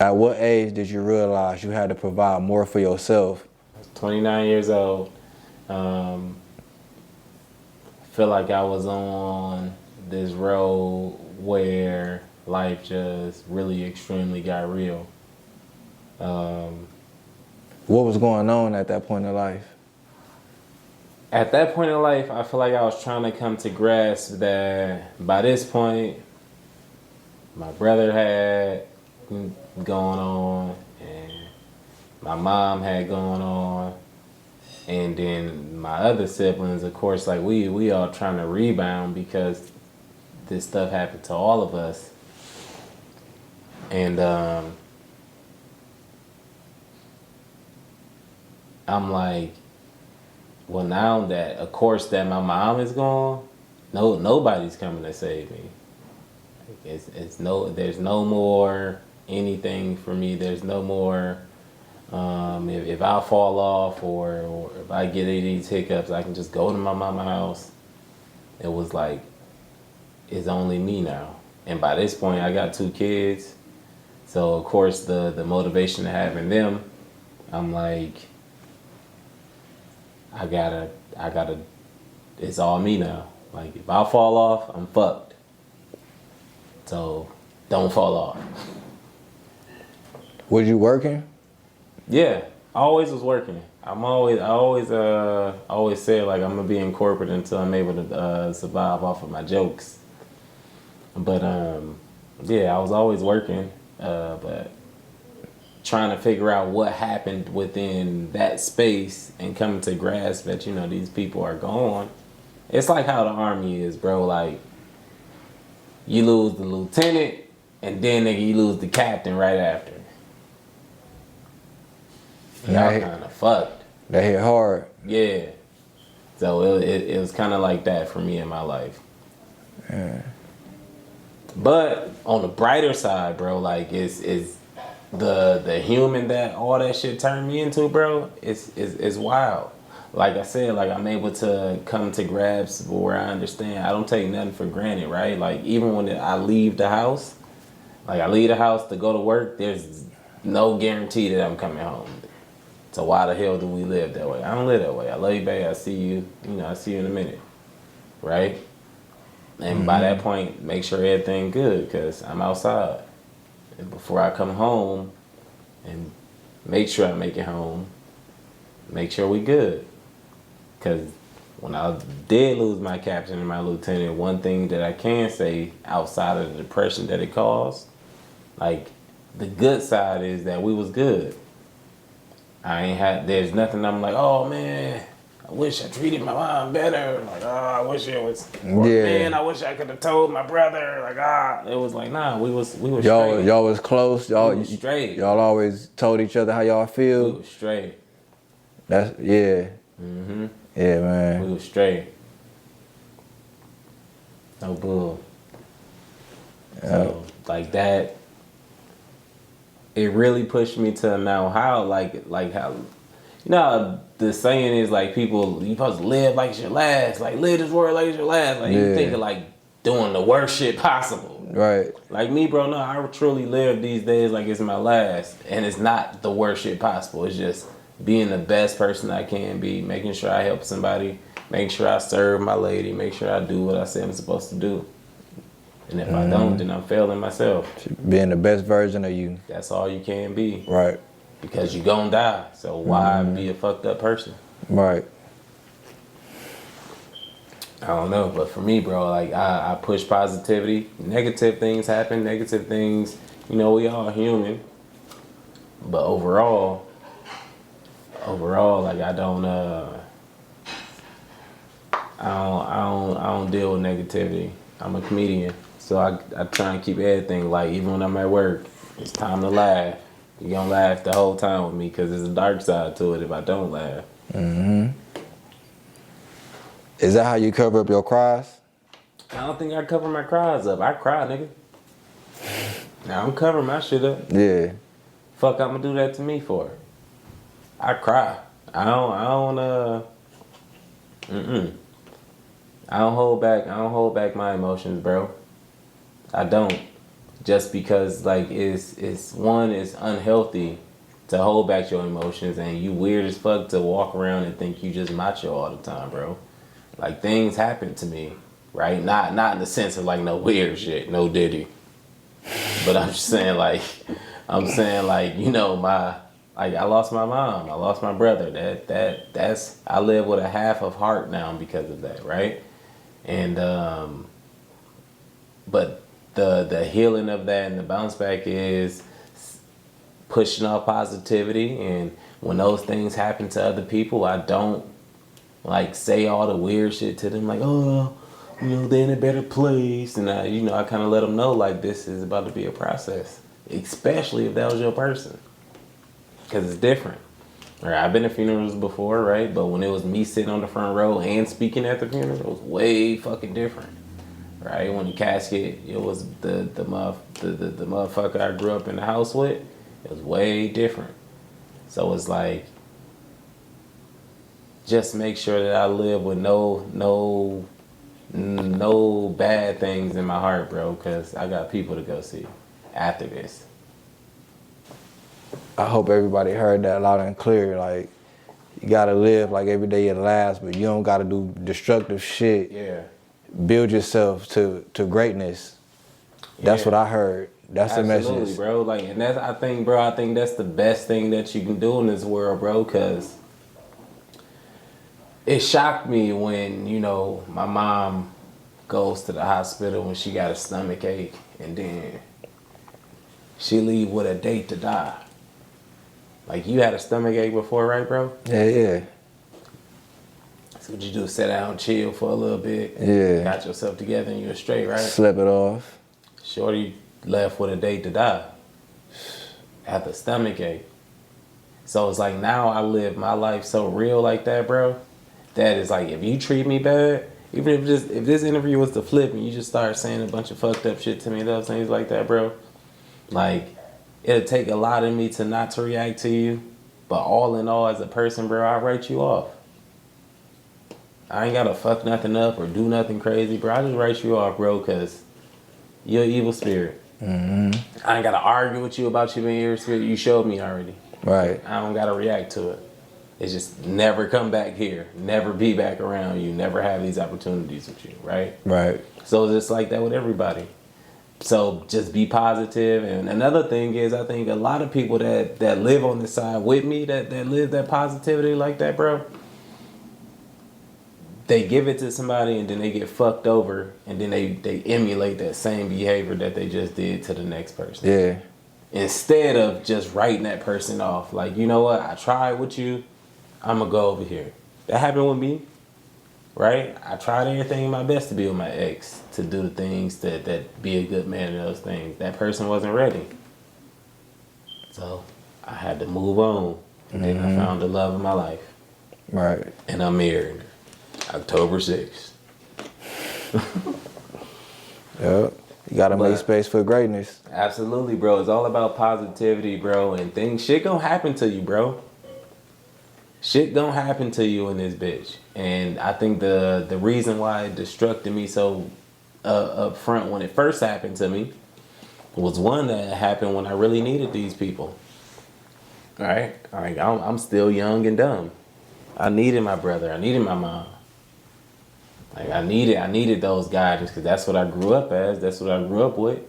At what age did you realize you had to provide more for yourself? 29 years old. Feel like I was on this road where life just really extremely got real. What was going on at that point in life? At that point in life, I feel like I was trying to come to grasp that by this point, my brother had going on, and my mom had going on, and then my other siblings, of course, like we all trying to rebound because this stuff happened to all of us. And I'm like, well, now that, of course, that my mom is gone, nobody's coming to save me. There's no more anything for me. There's no more, if I fall off or if I get any of these hiccups, I can just go to my mama's house. It was like, it's only me now. And by this point, I got 2 kids. So, of course, the motivation to having them, I'm like, I gotta, it's all me now. Like, if I fall off, I'm fucked. So, don't fall off. Was you working? Yeah, I always was working. I always said, like, I'm gonna be in corporate until I'm able to survive off of my jokes. But, yeah, I was always working, but trying to figure out what happened within that space and coming to grasp that, these people are gone. It's like how the Army is, bro. Like, you lose the lieutenant, and then, nigga, you lose the captain right after. Y'all kind of fucked. That hit hard. Yeah. So it was kind of like that for me in my life. Yeah. But on the brighter side, bro, like it's the human that all that shit turned me into, bro. It's wild. like I said, like I'm able to come to grasp where I understand. I don't take nothing for granted, right? Like even when I leave the house, like I leave the house to go to work, there's no guarantee that I'm coming home. So why the hell do we live that way? I don't live that way. I love you, babe. I see you. I see you in a minute, right? And by that point, make sure everything good because I'm outside. And before I come home, and make sure I make it home, make sure we good. Because when I did lose my captain and my lieutenant, one thing that I can say outside of the depression that it caused, like the good side is that we was good. There's nothing I'm like, oh man, I wish I treated my mom better. Like, oh, I wish it was, or, man, I wish I could have told my brother. Like, it was like, nah, we was straight. Y'all was close. We was straight. Y'all always told each other how y'all feel. We was straight. Yeah, man. We was straight. No bull. Yeah. So, like that, it really pushed me to now how, like how, the saying is like people, you supposed to live like it's your last, like live this world like it's your last. Like you think of like doing the worst shit possible. Right. Like me, bro, no, I truly live these days like it's my last. And it's not the worst shit possible. It's just being the best person I can be, making sure I help somebody, making sure I serve my lady, make sure I do what I say I'm supposed to do. And if I don't, then I'm failing myself. Being the best version of you. That's all you can be. Right. Because you gon' die. So why be a fucked up person? Right. I don't know. But for me, bro, like I push positivity. Negative things happen. Negative things, we all human. But overall, like I don't deal with negativity. I'm a comedian. So I try and keep everything light. Even when I'm at work, it's time to laugh. You're going to laugh the whole time with me because there's a dark side to it if I don't laugh. Is that how you cover up your cries? I don't think I cover my cries up. I cry, nigga. Now I'm covering my shit up. Yeah. Fuck, I'm going to do that to me for? I cry. I don't hold back my emotions, bro. I don't. Just because like it's unhealthy to hold back your emotions, and you weird as fuck to walk around and think you just macho all the time, bro. Like things happen to me, right? Not in the sense of like no weird shit, no Diddy. But I'm just saying like I lost my mom, I lost my brother. That's I live with a half of heart now because of that, right? And but the healing of that and the bounce back is pushing off positivity. And when those things happen to other people, I don't like say all the weird shit to them, like, oh, they're in a better place. And I kind of let them know like this is about to be a process, especially if that was your person, because it's different. Right, I've been to funerals before, right? But when it was me sitting on the front row and speaking at the funeral, it was way fucking different, right? When the casket, it was the motherfucker I grew up in the house with. It was way different. So it's like, just make sure that I live with no bad things in my heart, bro, because I got people to go see after this. I hope everybody heard that loud and clear. Like, you gotta live like every day your last, but you don't gotta do destructive shit. Yeah. Build yourself to greatness. That's what I heard. That's Absolutely, the message, bro. Like, and I think that's the best thing that you can do in this world, bro, because it shocked me when, my mom goes to the hospital when she got a stomach ache, and then she leave with a date to die. Like, you had a stomach ache before, right, bro? Yeah. So what you do, sit down, chill for a little bit. Yeah. Got yourself together and you're straight, right? Slept it off. Shorty left with a date to die. Had the stomach ache. So it's like now I live my life so real like that, bro. That is like, if you treat me bad, even if this interview was to flip and you just start saying a bunch of fucked up shit to me, those things like that, bro. Like, it'll take a lot of me to not to react to you. But all in all, as a person, bro, I write you off. I ain't gotta fuck nothing up or do nothing crazy, bro. I just write you off, bro, because you're an evil spirit. I ain't gotta argue with you about you being evil spirit. You showed me already. Right. I don't gotta react to it. It's just never come back here, never be back around you, never have these opportunities with you, right? Right. So it's just like that with everybody. So just be positive. And another thing is, I think a lot of people that live on the side with me, that live that positivity like that, bro, they give it to somebody and then they get fucked over and then they emulate that same behavior that they just did to the next person. Yeah. Instead of just writing that person off. Like, you know what? I tried with you. I'm going to go over here. That happened with me, right? I tried everything in my best to be with my ex, to do the things that be a good man in those things. That person wasn't ready. So I had to move on. And then I found the love of my life. Right. And I'm married. October 6th. Yep. You gotta make space for greatness. Absolutely, bro. It's all about positivity, bro. And shit gonna happen to you, bro. Shit gonna happen to you in this bitch. And I think the reason why it destructed me so up front when it first happened to me was one that happened when I really needed these people. All right? Like, I'm still young and dumb. I needed my brother. I needed my mom. Like, I needed those guys because that's what I grew up as. That's what I grew up with.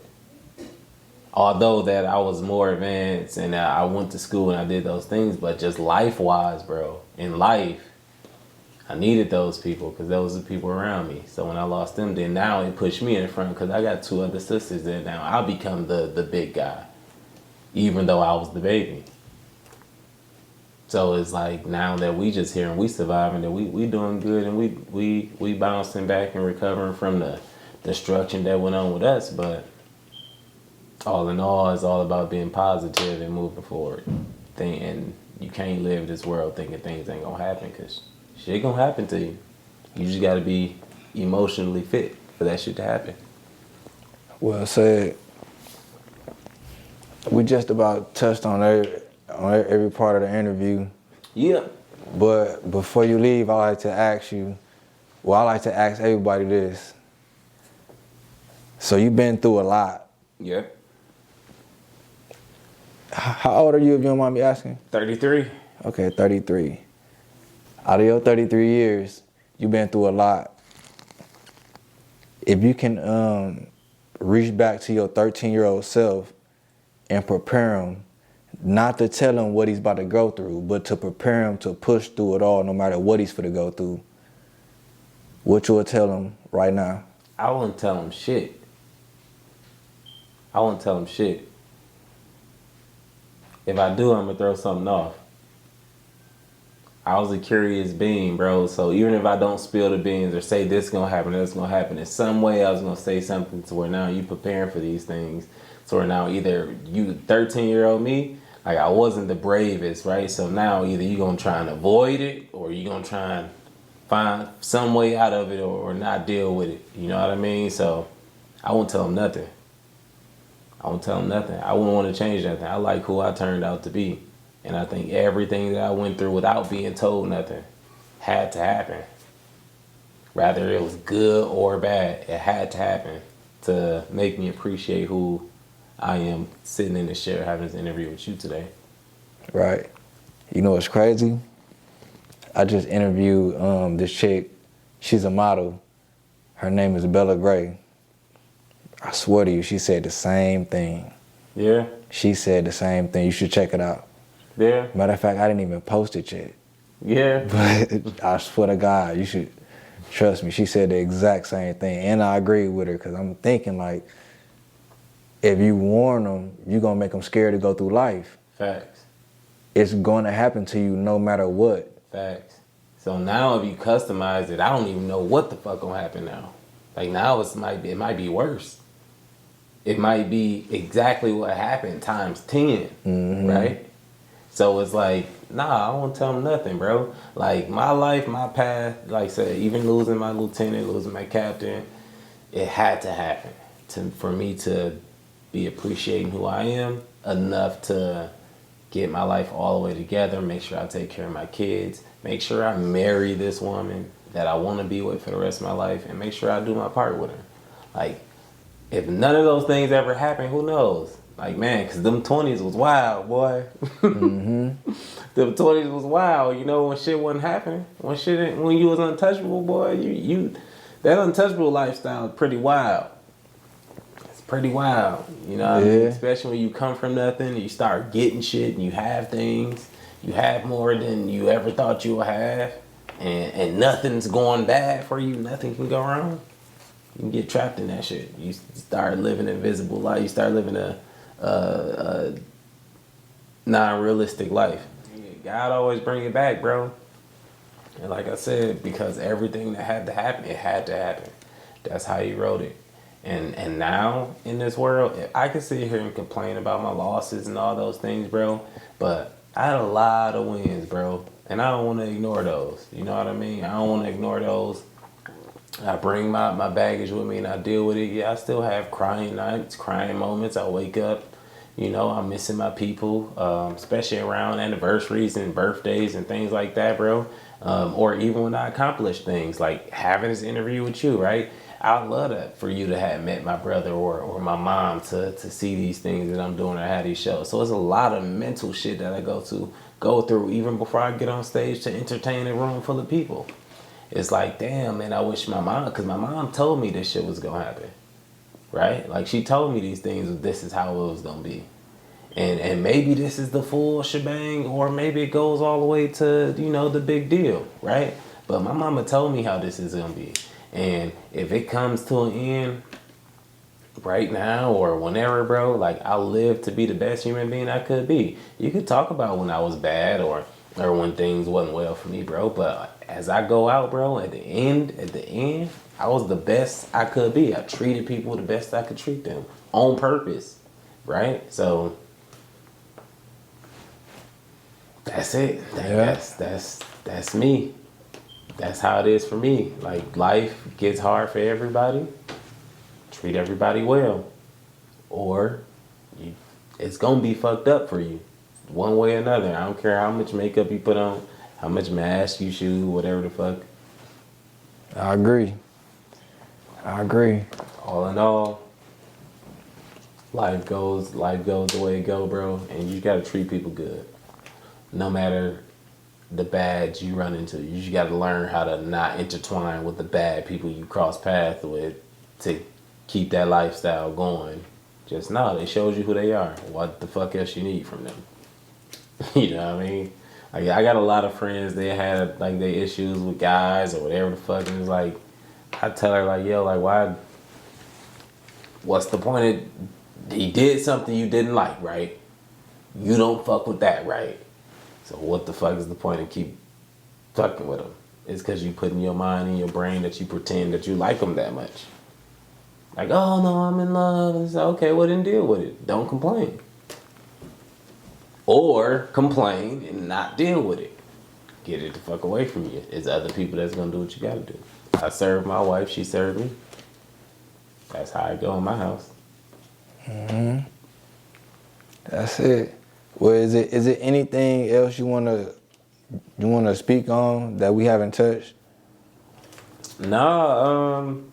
Although that I was more advanced and I went to school and I did those things, but just life-wise, bro, in life, I needed those people because those are the people around me. So when I lost them, then now it pushed me in front because I got 2 other sisters there now. I become the big guy, even though I was the baby. So it's like now that we just here and we surviving, that we doing good and we bouncing back and recovering from the destruction that went on with us. But all in all, it's all about being positive and moving forward. And you can't live this world thinking things ain't gonna happen because shit gonna happen to you. You just gotta be emotionally fit for that shit to happen. Well said. We just about touched on every part of the interview. Yeah. But before you leave, I like to ask everybody this. So you've been through a lot. Yeah. How old are you, if you don't mind me asking? 33. Okay, 33. Out of your 33 years, you've been through a lot. If you can reach back to your 13-year-old self and prepare him, not to tell him what he's about to go through, but to prepare him to push through it all no matter what he's finna go through, what you would tell him right now? I wouldn't tell him shit. I wouldn't tell him shit. If I do, I'm gonna throw something off. I was a curious being, bro. So even if I don't spill the beans or say this gonna happen, that's gonna happen, in some way I was gonna say something to where now you preparing for these things. So where now either you 13-year-old me, like I wasn't the bravest, right? So now either you gonna try and avoid it or you gonna try and find some way out of it or not deal with it. You know what I mean? So I won't tell him nothing. I won't tell him nothing. I wouldn't want to change nothing. I like who I turned out to be. And I think everything that I went through without being told nothing had to happen. Rather it was good or bad, it had to happen to make me appreciate who I am sitting in the chair having this interview with you today. Right. You know what's crazy? I just interviewed this chick. She's a model. Her name is Bella Gray. I swear to you, she said the same thing. Yeah? She said the same thing. You should check it out. Yeah? Matter of fact, I didn't even post it yet. Yeah? But I swear to God, you should trust me. She said the exact same thing. And I agree with her because I'm thinking like, if you warn them, you're going to make them scared to go through life. Facts. It's going to happen to you no matter what. Facts. So now if you customize it, I don't even know what the fuck gonna happen now. Like now it might be worse. It might be exactly what happened times 10, right? So it's like, nah, I won't tell them nothing, bro. Like my life, my path, like I said, even losing my lieutenant, losing my captain, it had to happen for me to be appreciating who I am enough to get my life all the way together, make sure I take care of my kids, make sure I marry this woman, that I want to be with for the rest of my life, and make sure I do my part with her. Like, if none of those things ever happen, who knows? Like, man, because them 20s was wild, boy. Them 20s was wild. You know, when shit wasn't happening, when you was untouchable, boy, you that untouchable lifestyle is pretty wild. It's pretty wild. You know what I mean? Especially when you come from nothing, you start getting shit, and you have things. You have more than you ever thought you would have, and nothing's going bad for you. Nothing can go wrong. You can get trapped in that shit. You start living an invisible life. You start living a non-realistic life. God always bring it back, bro. And like I said, because everything that had to happen, it had to happen. That's how He wrote it. And now in this world, I can sit here and complain about my losses and all those things, bro. But I had a lot of wins, bro. And I don't want to ignore those. You know what I mean? I don't want to ignore those. I bring my baggage with me and I deal with it. Yeah, I still have crying nights, crying moments. I wake up, you know, I'm missing my people, especially around anniversaries and birthdays and things like that, bro. Or even when I accomplish things, like having this interview with you, right? I'd love that for you to have met my brother or my mom to see these things that I'm doing or have these shows. So it's a lot of mental shit that I go through even before I get on stage to entertain a room full of people. It's like, damn, man, I wish my mom, because my mom told me this shit was going to happen, right? Like, she told me these things, this is how it was going to be. And maybe this is the full shebang, or maybe it goes all the way to, you know, the big deal, right? But my mama told me how this is going to be. And if it comes to an end right now or whenever, bro, like, I'll live to be the best human being I could be. You could talk about when I was bad or when things wasn't well for me, bro, but as I go out, bro, at the end, I was the best I could be. I treated people the best I could treat them on purpose, right? So that's it. That's me. That's how it is for me. Like, life gets hard for everybody. Treat everybody well, or it's gonna be fucked up for you, one way or another. I don't care how much makeup you put on, how much mask you shoot, whatever the fuck. I agree. All in all, life goes the way it go, bro. And you gotta treat people good, no matter the bads you run into. You just gotta learn how to not intertwine with the bad people you cross paths with to keep that lifestyle going. Just know it shows you who they are. What the fuck else you need from them? You know what I mean? Like, I got a lot of friends, they had like their issues with guys or whatever the fuck, and it's like, I tell her like, yo, like, why, what's the point of, he did something you didn't like, right? You don't fuck with that, right? So what the fuck is the point of keep fucking with him? It's because you put in your mind and your brain that you pretend that you like him that much. Like, oh no, I'm in love. And it's like, okay, well then deal with it. Don't complain. Or complain and not deal with it. Get it the fuck away from you. It's other people that's gonna do what you gotta do. I served my wife, she served me. That's how I go in my house. That's it. Well, is it anything else you wanna speak on that we haven't touched? No,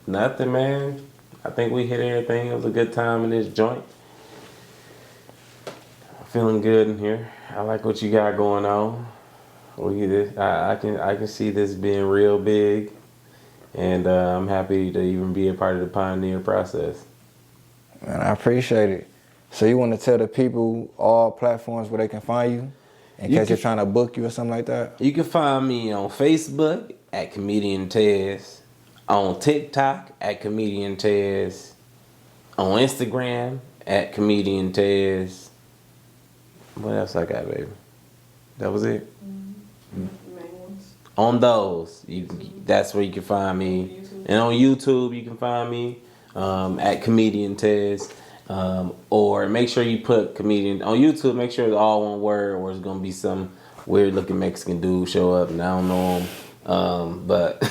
nothing, man. I think we hit everything. It was a good time in this joint. I'm feeling good in here. I like what you got going on. I can see this being real big, and I'm happy to even be a part of the pioneer process. Man, I appreciate it. So you want to tell the people all platforms where they can find you in case they're trying to book you or something like that? You can find me on Facebook at Comedian Tez, on TikTok at Comedian Tez, on Instagram at Comedian Tez. What else I got, baby? That was it? On those, that's where you can find me. And on YouTube, you can find me at Comedian Tez. Or make sure you put comedian on YouTube. Make sure it's all one word, or it's gonna be some weird looking Mexican dude show up and I don't know him. But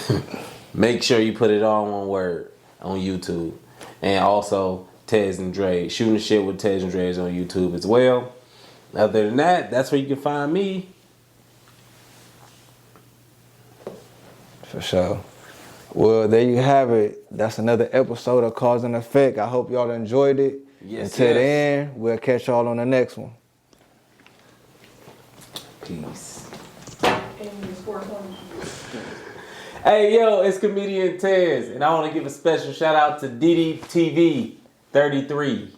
make sure you put it all one word on YouTube. And also Tez and Dre, shooting the shit with Tez and Dre is on YouTube as well. Other than that, that's where you can find me. For sure. Well, there you have it. That's another episode of Cause and Effect. I hope y'all enjoyed it. Yes, Until then, we'll catch y'all on the next one. Peace. Hey, yo, it's comedian Tez, and I want to give a special shout out to DDTV 33.